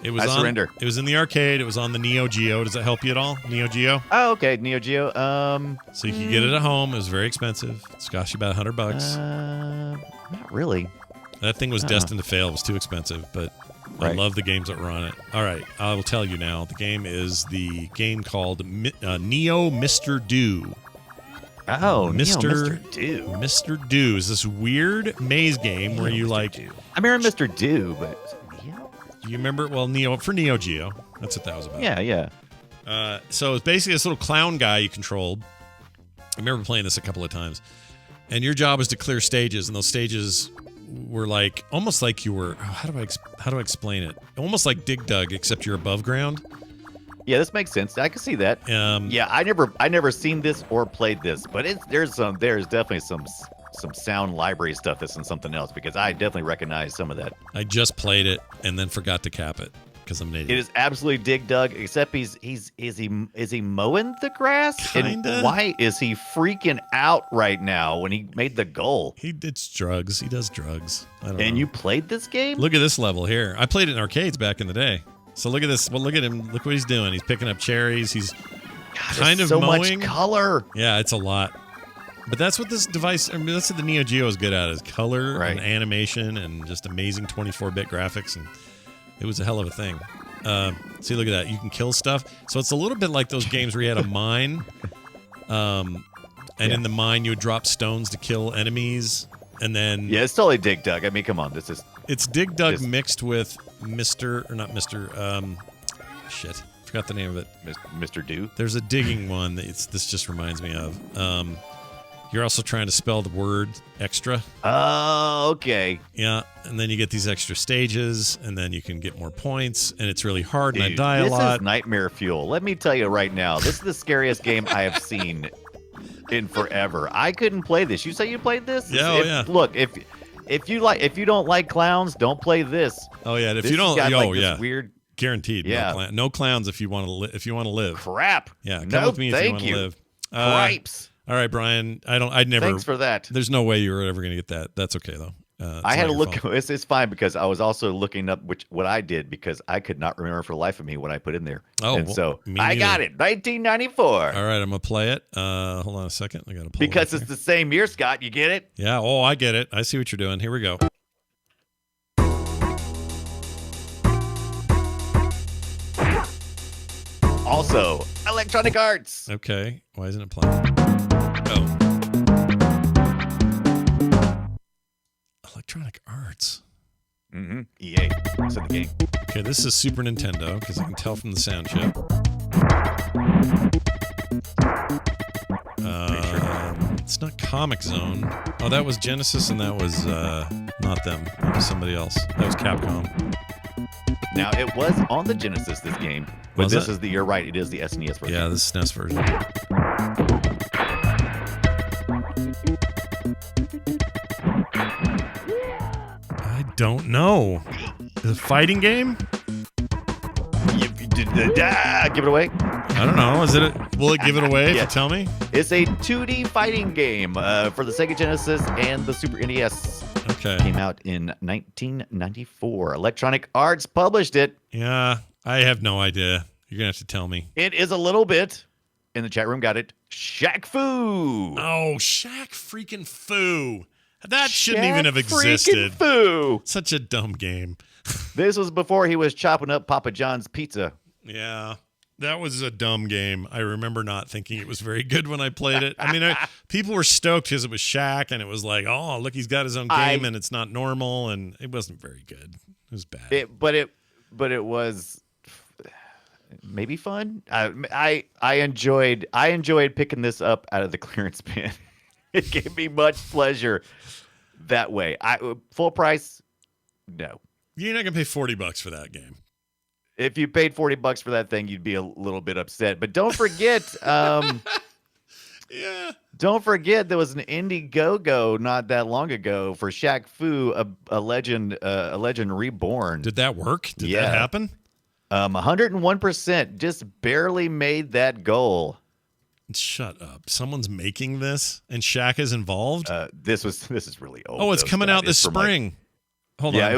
It was I surrender. It was in the arcade. It was on the Neo Geo. Does that help you at all? Neo Geo. Oh, okay. Neo Geo. So you could get it at home. It was very expensive. It's cost you about $100. Not really. That thing was destined to fail. It was too expensive, but I Right. love the games that were on it. All right, I will tell you now. The game is the game called Neo Mr. Do. Oh, Mr. Mr. Do. Mr. Do is this weird maze game where you Mr. like. Do. I remember Mr. Do, but Neo? You remember? Well, Neo for Neo Geo. That's what that was about. Yeah. So it's basically this little clown guy you controlled. I remember playing this a couple of times, and your job was to clear stages, and those stages were like almost like you were. How do I explain it? Almost like Dig Dug, except you're above ground. Yeah, this makes sense. I can see that. Yeah, I never seen this or played this, but there's definitely some sound library stuff that's in something else because I definitely recognize some of that. I just played it and then forgot to cap it because I'm an idiot. It is absolutely Dig Dug, except is he mowing the grass? Kinda. And why is he freaking out right now when he made the goal? It's drugs. He does drugs. I don't know. And you played this game? Look at this level here. I played it in arcades back in the day. So look at this. Well, look at him. Look what he's doing. He's picking up cherries. He's kind of so mowing. much color. Yeah, it's a lot. But that's what this device, I mean, that's what the Neo Geo is good at, is color and animation and just amazing 24-bit graphics. And it was a hell of a thing. See, look at that. You can kill stuff. So it's a little bit like those games where you had a mine. In the mine, you would drop stones to kill enemies. And then... Yeah, it's totally Dig Dug. I mean, come on. This is... It's Dig Dug mixed with Mr. Or not Mr. Shit. Forgot the name of it. Mr. Do? There's a digging one that this just reminds me of. You're also trying to spell the word extra. Oh, okay. Yeah, and then you get these extra stages, and then you can get more points, and it's really hard, and I die a this lot. This is nightmare fuel. Let me tell you right now, this is the scariest game I have seen in forever. I couldn't play this. You say you played this? Yeah, yeah. Look, if you don't like clowns, don't play this. Oh yeah, and if This you don't, has got, yeah, weird. Guaranteed. Yeah. No clowns if you want to if you want to live. Crap. Yeah, come no, with me if you want to live. Cripes. All right, Brian. I'd never. Thanks for that. There's no way you were ever going to get that. That's okay though. I had to look. It's fine because I was also looking up what I did because I could not remember for the life of me what I put in there. Oh, and well, so me I got neither. it. 1994. All right, I'm gonna play it. Hold on a second. I gotta pull because it it's the same year, Scott. You get it? Yeah. Oh, I get it. I see what you're doing. Here we go. Also, Electronic Arts. Okay. Why isn't it playing? Oh. Electronic Arts. Mm-hmm. EA. It's in the game. Okay, this is Super Nintendo because I can tell from the sound chip. It's not Comic Zone. Oh, that was Genesis, and that was not them. That was somebody else. That was Capcom. Now, it was on the Genesis, this game. But Was this it? is you're right, it is the SNES version. Yeah, the SNES version. I don't know. The fighting game? Give it away. I don't know. Is it? Will it give it away if Yeah. you tell me? It's a 2D fighting game for the Sega Genesis and the Super NES. Okay. Came out in 1994. Electronic Arts published it. Yeah, I have no idea. You're gonna have to tell me. It is a little bit. In the chat room, got it. Shaq Fu. Oh, Shaq freaking Fu. That shouldn't Shaq even have freaking existed. Fu. Such a dumb game. This was before he was chopping up Papa John's pizza. Yeah, that was a dumb game. I remember not thinking it was very good when I played it. I mean, people were stoked because it was Shaq, and it was like, oh, look, he's got his own game, and it's not normal, and it wasn't very good. It was bad. But it was maybe fun. I enjoyed picking this up out of the clearance bin. It gave me much pleasure that way. Full price, no. You're not gonna pay $40 for that game. If you paid $40 for that thing, you'd be a little bit upset. But don't forget, Yeah. don't forget there was an Indiegogo not that long ago for Shaq Fu, a legend reborn. Did that work? Did Yeah. that happen? 101%, just barely made that goal. Shut up. Someone's making this, and Shaq is involved. This is really old. Oh, it's though, coming Scott. out this It's from, like, spring. Hold yeah, on. it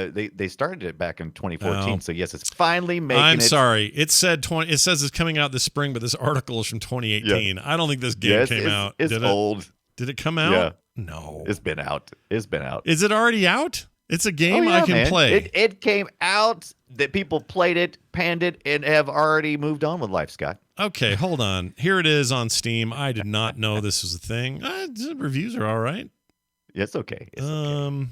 was. They started it back in 2014. Oh. So yes, it's finally making. I'm it. sorry. It said It says it's coming out this spring, but this article is from 2018. I don't think this game Yeah, came out. It's Did old. it? Did it come out? Yeah. No. It's been out. It's been out. Is it already out? It's a game Oh, yeah, I can man. play. It came out that people played it, panned it, and have already moved on with life, Scott. Okay, hold on. Here it is on Steam. I did not know this was a thing. The reviews are all right. It's okay. It's okay.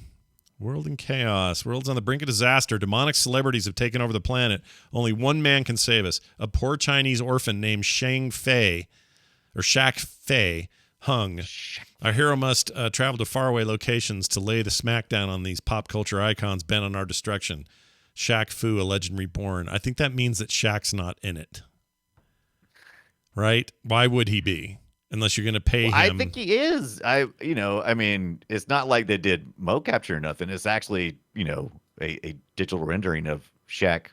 World in chaos. World's on the brink of disaster. Demonic celebrities have taken over the planet. Only one man can save us. A poor Chinese orphan named Shaq Fei hung. Our hero must travel to faraway locations to lay the smackdown on these pop culture icons bent on our destruction. Shaq Fu, a legend reborn. I think that means that Shaq's not in it. Right? Why would he be? Unless you're going to pay him. I think he is. I mean, it's not like they did mocap or nothing. It's actually, a digital rendering of Shaq,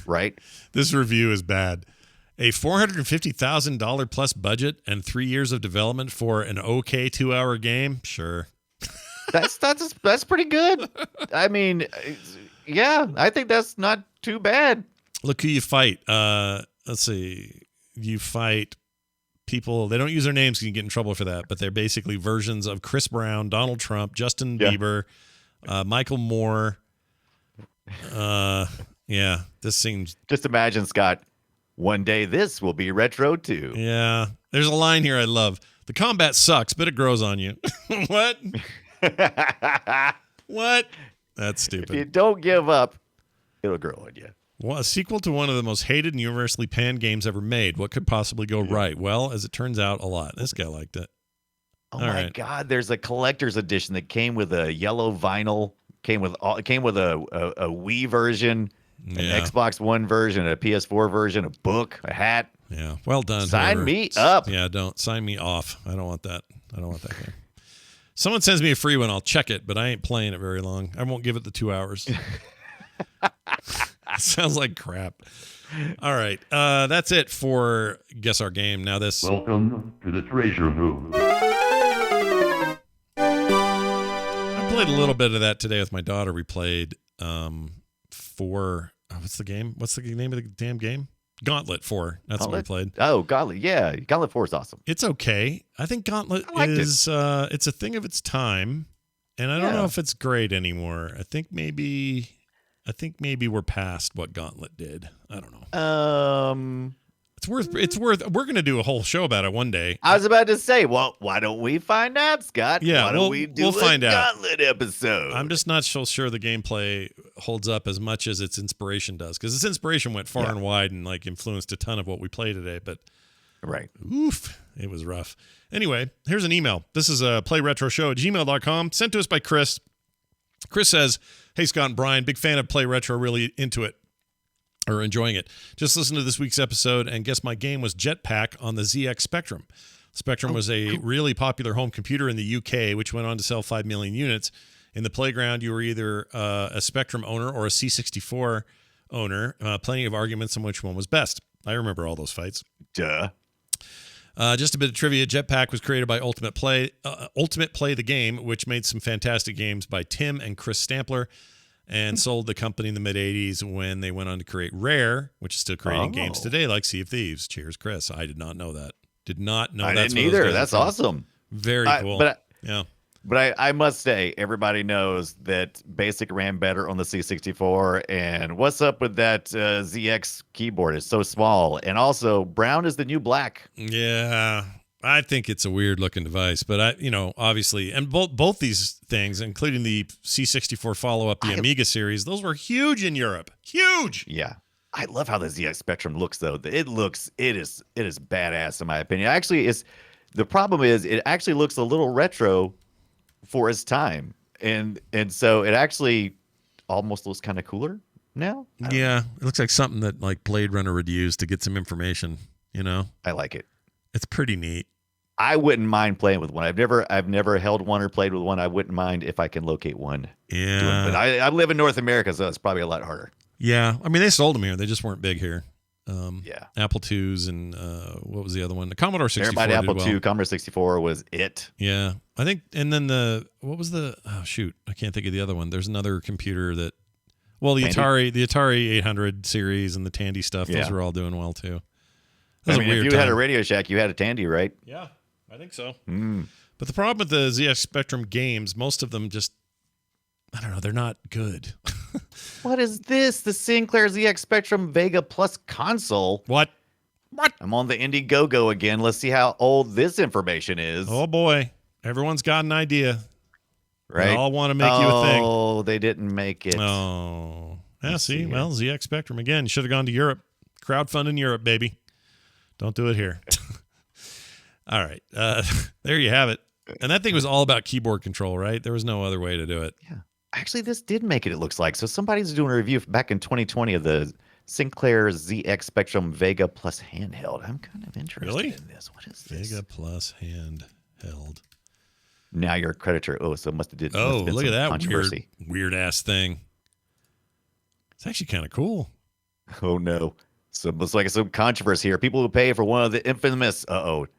right? This review is bad. A $450,000 plus budget and 3 years of development for an okay 2-hour game? Sure. That's pretty good. I mean, yeah, I think that's not too bad. Look who you fight. Let's see. You fight people. They don't use their names because you get in trouble for that, but they're basically versions of Chris Brown, Donald Trump, Justin Bieber, Michael Moore. Yeah, this seems. Just imagine, Scott, one day this will be retro too. Yeah. There's a line here I love. The combat sucks, but it grows on you. What? What? That's stupid. If you don't give up, it'll grow on you. Well, a sequel to one of the most hated and universally panned games ever made. What could possibly go right? Well, as it turns out, a lot. This guy liked it. Oh All my right. God! There's a collector's edition that came with a yellow vinyl. Came with a Wii version, an Xbox One version, a PS4 version, a book, a hat. Yeah. Well done. Sign whoever. me up. Yeah. Don't sign me off. I don't want that. I don't want that game. Someone sends me a free one. I'll check it, but I ain't playing it very long. I won't give it the 2 hours. Sounds like crap. All right. That's it for Guess Our Game. Now this. Welcome to the treasure room. I played a little bit of that today with my daughter. We played what's the game? What's the name of the damn game? Gauntlet 4. That's what we played. Oh, Gauntlet. Yeah, Gauntlet 4 is awesome. It's okay. I think Gauntlet is it's a thing of its time, and I don't know if it's great anymore. I think maybe we're past what Gauntlet did. I don't know. It's worth we're going to do a whole show about it one day. I was about to say, well, why don't we find out, Scott? Yeah, why don't we do we'll find a out. Gauntlet episode? I'm just not so sure the gameplay holds up as much as its inspiration does, because its inspiration went far and wide and like influenced a ton of what we play today. But right. oof, it was rough. Anyway, here's an email. This is a playretroshow@gmail.com, sent to us by Chris. Chris says, hey, Scott and Brian, big fan of Play Retro, really into it, or enjoying it. Just listened to this week's episode, and guess my game was Jetpack on the ZX Spectrum. Spectrum was a really popular home computer in the UK, which went on to sell 5 million units. In the playground, you were either a Spectrum owner or a C64 owner. Plenty of arguments on which one was best. I remember all those fights. Duh. Just a bit of trivia. Jetpack was created by Ultimate Play the game, which made some fantastic games by Tim and Chris Stampler, and sold the company in the mid-'80s when they went on to create Rare, which is still creating games today like Sea of Thieves. Cheers, Chris. I did not know that. Did not know that. I didn't either. That's awesome. Very cool. But I must say, everybody knows that BASIC ran better on the C64. And what's up with that ZX keyboard? It's so small. And also, brown is the new black. Yeah, I think it's a weird looking device. But obviously, and both these things, including the C64 follow-up, the Amiga series, those were huge in Europe. Huge. Yeah. I love how the ZX Spectrum looks, though. It is badass in my opinion. Actually, the problem is it actually looks a little retro for its time, and so it actually almost looks kind of cooler now. Yeah, it looks like something that like Blade Runner would use to get some information. I like it. It's pretty neat. I wouldn't mind playing with one. I've never held one or played with one. I wouldn't mind if I can locate one. Yeah, but I live in North America, so it's probably a lot harder. Yeah, I mean they sold them here. They just weren't big here. Yeah, Apple IIs and what was the other one? The Commodore 64. Everybody Apple II, Commodore 64 was it. Yeah, I think. And then what was the? Oh shoot, I can't think of the other one. There's another computer that. Well, the Atari 800 series and the Tandy stuff. Those were all doing well too. If you had a Radio Shack, you had a Tandy, right? Yeah, I think so. But the problem with the ZX Spectrum games, most of them just, I don't know, they're not good. What is this? The Sinclair ZX Spectrum Vega Plus console? What? I'm on the Indiegogo again. Let's see how old this information is. Oh boy, everyone's got an idea. Right? They all want to make you a thing. Oh, they didn't make it. Oh. Yeah, see? Well, ZX Spectrum again. You should have gone to Europe. Crowdfunding Europe, baby. Don't do it here. All right. There you have it. And that thing was all about keyboard control, right? There was no other way to do it. Yeah. Actually, this did make it, it looks like. So somebody's doing a review back in 2020 of the Sinclair ZX Spectrum Vega Plus handheld. I'm kind of interested in this. What is this? Vega Plus handheld. Now you're a creditor. Oh, so it must have did. Oh, look at that controversy. weird ass thing. It's actually kind of cool. Oh no. So it looks like some controversy here. People who pay for one of the infamous,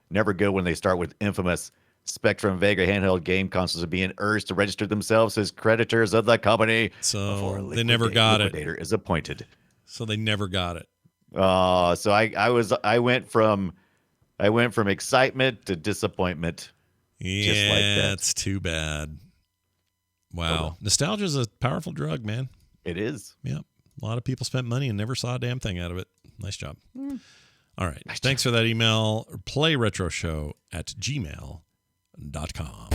never good when they start with infamous Spectrum Vega handheld game consoles are being urged to register themselves as creditors of the company. So they never got it. Liquidator is appointed. So they never got it. So I went from excitement to disappointment. Yeah, just like that. That's too bad. Wow. Nostalgia is a powerful drug, man. It is. Yeah. A lot of people spent money and never saw a damn thing out of it. Nice job. All right. Thanks for that email. playretroshow@gmail.com.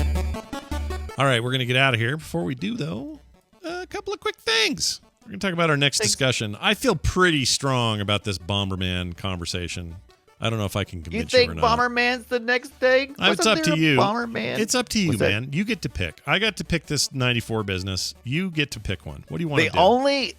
All right. We're going to get out of here. Before we do, though, a couple of quick things. We're going to talk about our next discussion. I feel pretty strong about this Bomberman conversation. I don't know if I can convince you or not. You think Bomberman's the next thing? It's up to you. Bomberman? It's up to you, man. You get to pick. I got to pick this 94 business. You get to pick one. What do you want to do?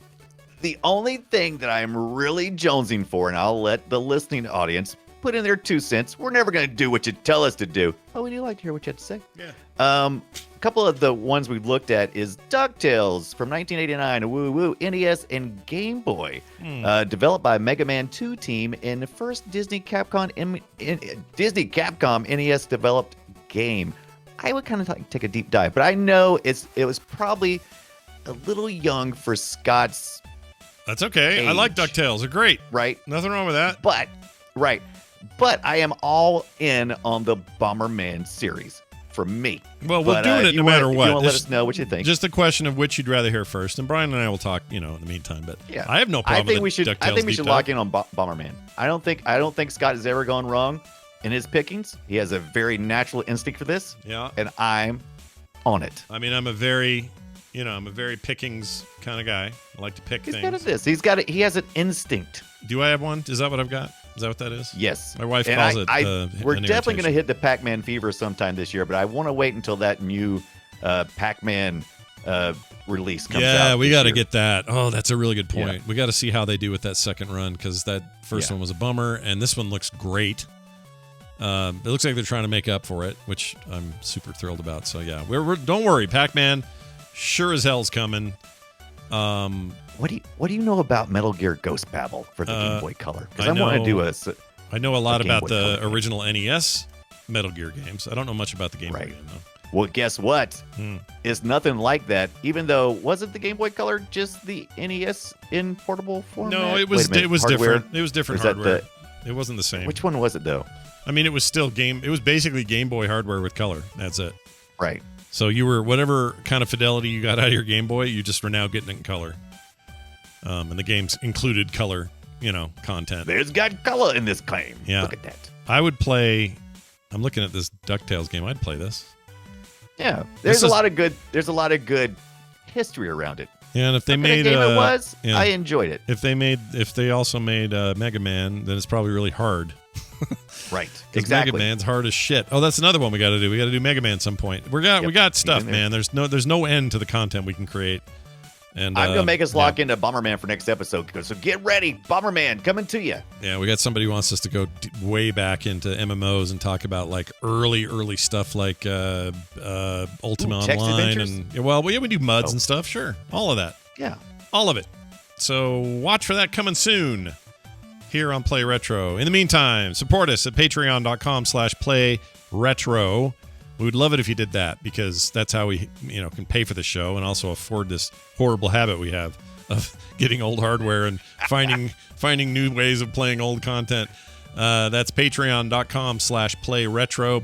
The only thing that I'm really jonesing for, and I'll let the listening audience put in their 2 cents. We're never going to do what you tell us to do. Oh, we do like to hear what you have to say. Yeah. A couple of the ones we've looked at is DuckTales from 1989, woo, NES and Game Boy, developed by Mega Man 2 team in the first Disney Capcom NES developed game. I would kind of take a deep dive, but I know it was probably a little young for Scott's. That's okay. age. I like DuckTales. They're great. Right. Nothing wrong with that. But I am all in on the Bomberman series for me. Well, we're doing it no matter what. You want to let us know what you think. Just a question of which you'd rather hear first. And Brian and I will talk, in the meantime. But yeah, I have no problem with DuckTales. I think we should lock in on Bomberman. I don't think Scott has ever gone wrong in his pickings. He has a very natural instinct for this. Yeah. And I'm on it. I mean, I'm a very pickings kind of guy. I like to pick things. He's got this. He has an instinct. Do I have one? Is that what I've got? Is that what that is? Yes. My wife And calls it. We're an definitely going to irritation. hit the Pac-Man fever sometime this year, but I want to wait until that new Pac-Man release comes out. Yeah, we this got to year. get that. Oh, that's a really good point. Yeah. We got to see how they do with that second run because that first Yeah. one was a bummer, and this one looks great. It looks like they're trying to make up for it, which I'm super thrilled about. So yeah, we're don't worry, Pac-Man, sure as hell's coming. What do you know about Metal Gear Ghost Babel for the Game Boy Color? Because I I want to know- do a I know a lot Game about Boy the Color game. original NES Metal Gear games. I don't know much about the Game Boy Right. game though. Well, guess what? It's nothing like that. Even though wasn't the Game Boy Color just the NES in portable format? No, it Wait was a minute, it was hardware? different. It was different Or is that hardware. It wasn't the same. Which one was it though? I mean, it was still It was basically Game Boy hardware with color. That's it. Right. So you were whatever kind of fidelity you got out of your Game Boy, you just were now getting it in color. And the games included color, content. There's got color in this game. Yeah. Look at that. I would play. I'm looking at this DuckTales game. I'd play this. Yeah. There's This a is- lot of good. There's a lot of good history around it. Yeah, and if they What kind made of game it was, yeah. I enjoyed it. If they also made Mega Man, then it's probably really hard. Right. 'Cause Exactly. Mega Man's hard as shit. Oh, that's another one we got to do. We got to do Mega Man some point. We got stuff, in there. man. There's no end to the content we can create. And I'm gonna make us lock yeah. into Bomberman for next episode. So get ready, Bomberman coming to you. Yeah, we got somebody who wants us to go way back into MMOs and talk about like early stuff like Ultima text Online adventures? and we do MUDs and stuff. Sure, all of that, Yeah. all of it. So watch for that coming soon here on Play Retro. In the meantime, support us at patreon.com/playretro. We would love it if you did that because that's how we, can pay for the show and also afford this horrible habit we have of getting old hardware and finding new ways of playing old content. That's patreon.com/playretro.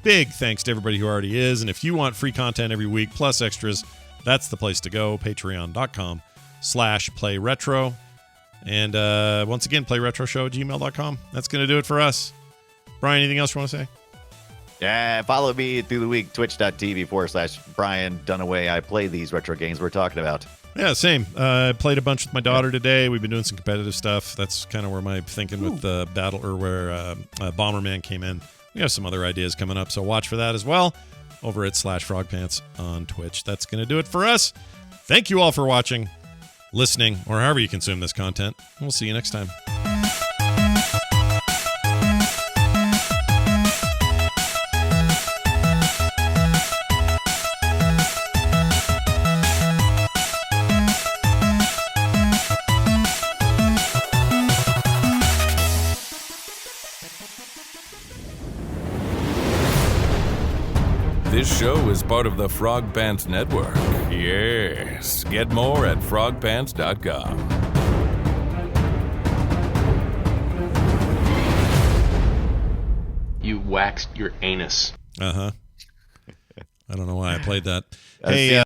Big thanks to everybody who already is. And if you want free content every week plus extras, that's the place to go. Patreon.com/playretro. And once again, playretroshow@gmail.com. That's going to do it for us. Brian, anything else you want to say? Yeah, follow me through the week, twitch.tv/Brian Dunaway. I play these retro games we're talking about. Yeah, same. I played a bunch with my daughter today. We've been doing some competitive stuff. That's kind of where my thinking with where Bomberman came in. We have some other ideas coming up, so watch for that as well over at /frogpants on Twitch. That's going to do it for us. Thank you all for watching, listening, or however you consume this content. We'll see you next time. This show is part of the Frog Pants Network. Yes. Get more at frogpants.com. You waxed your anus. I don't know why I played that. Hey,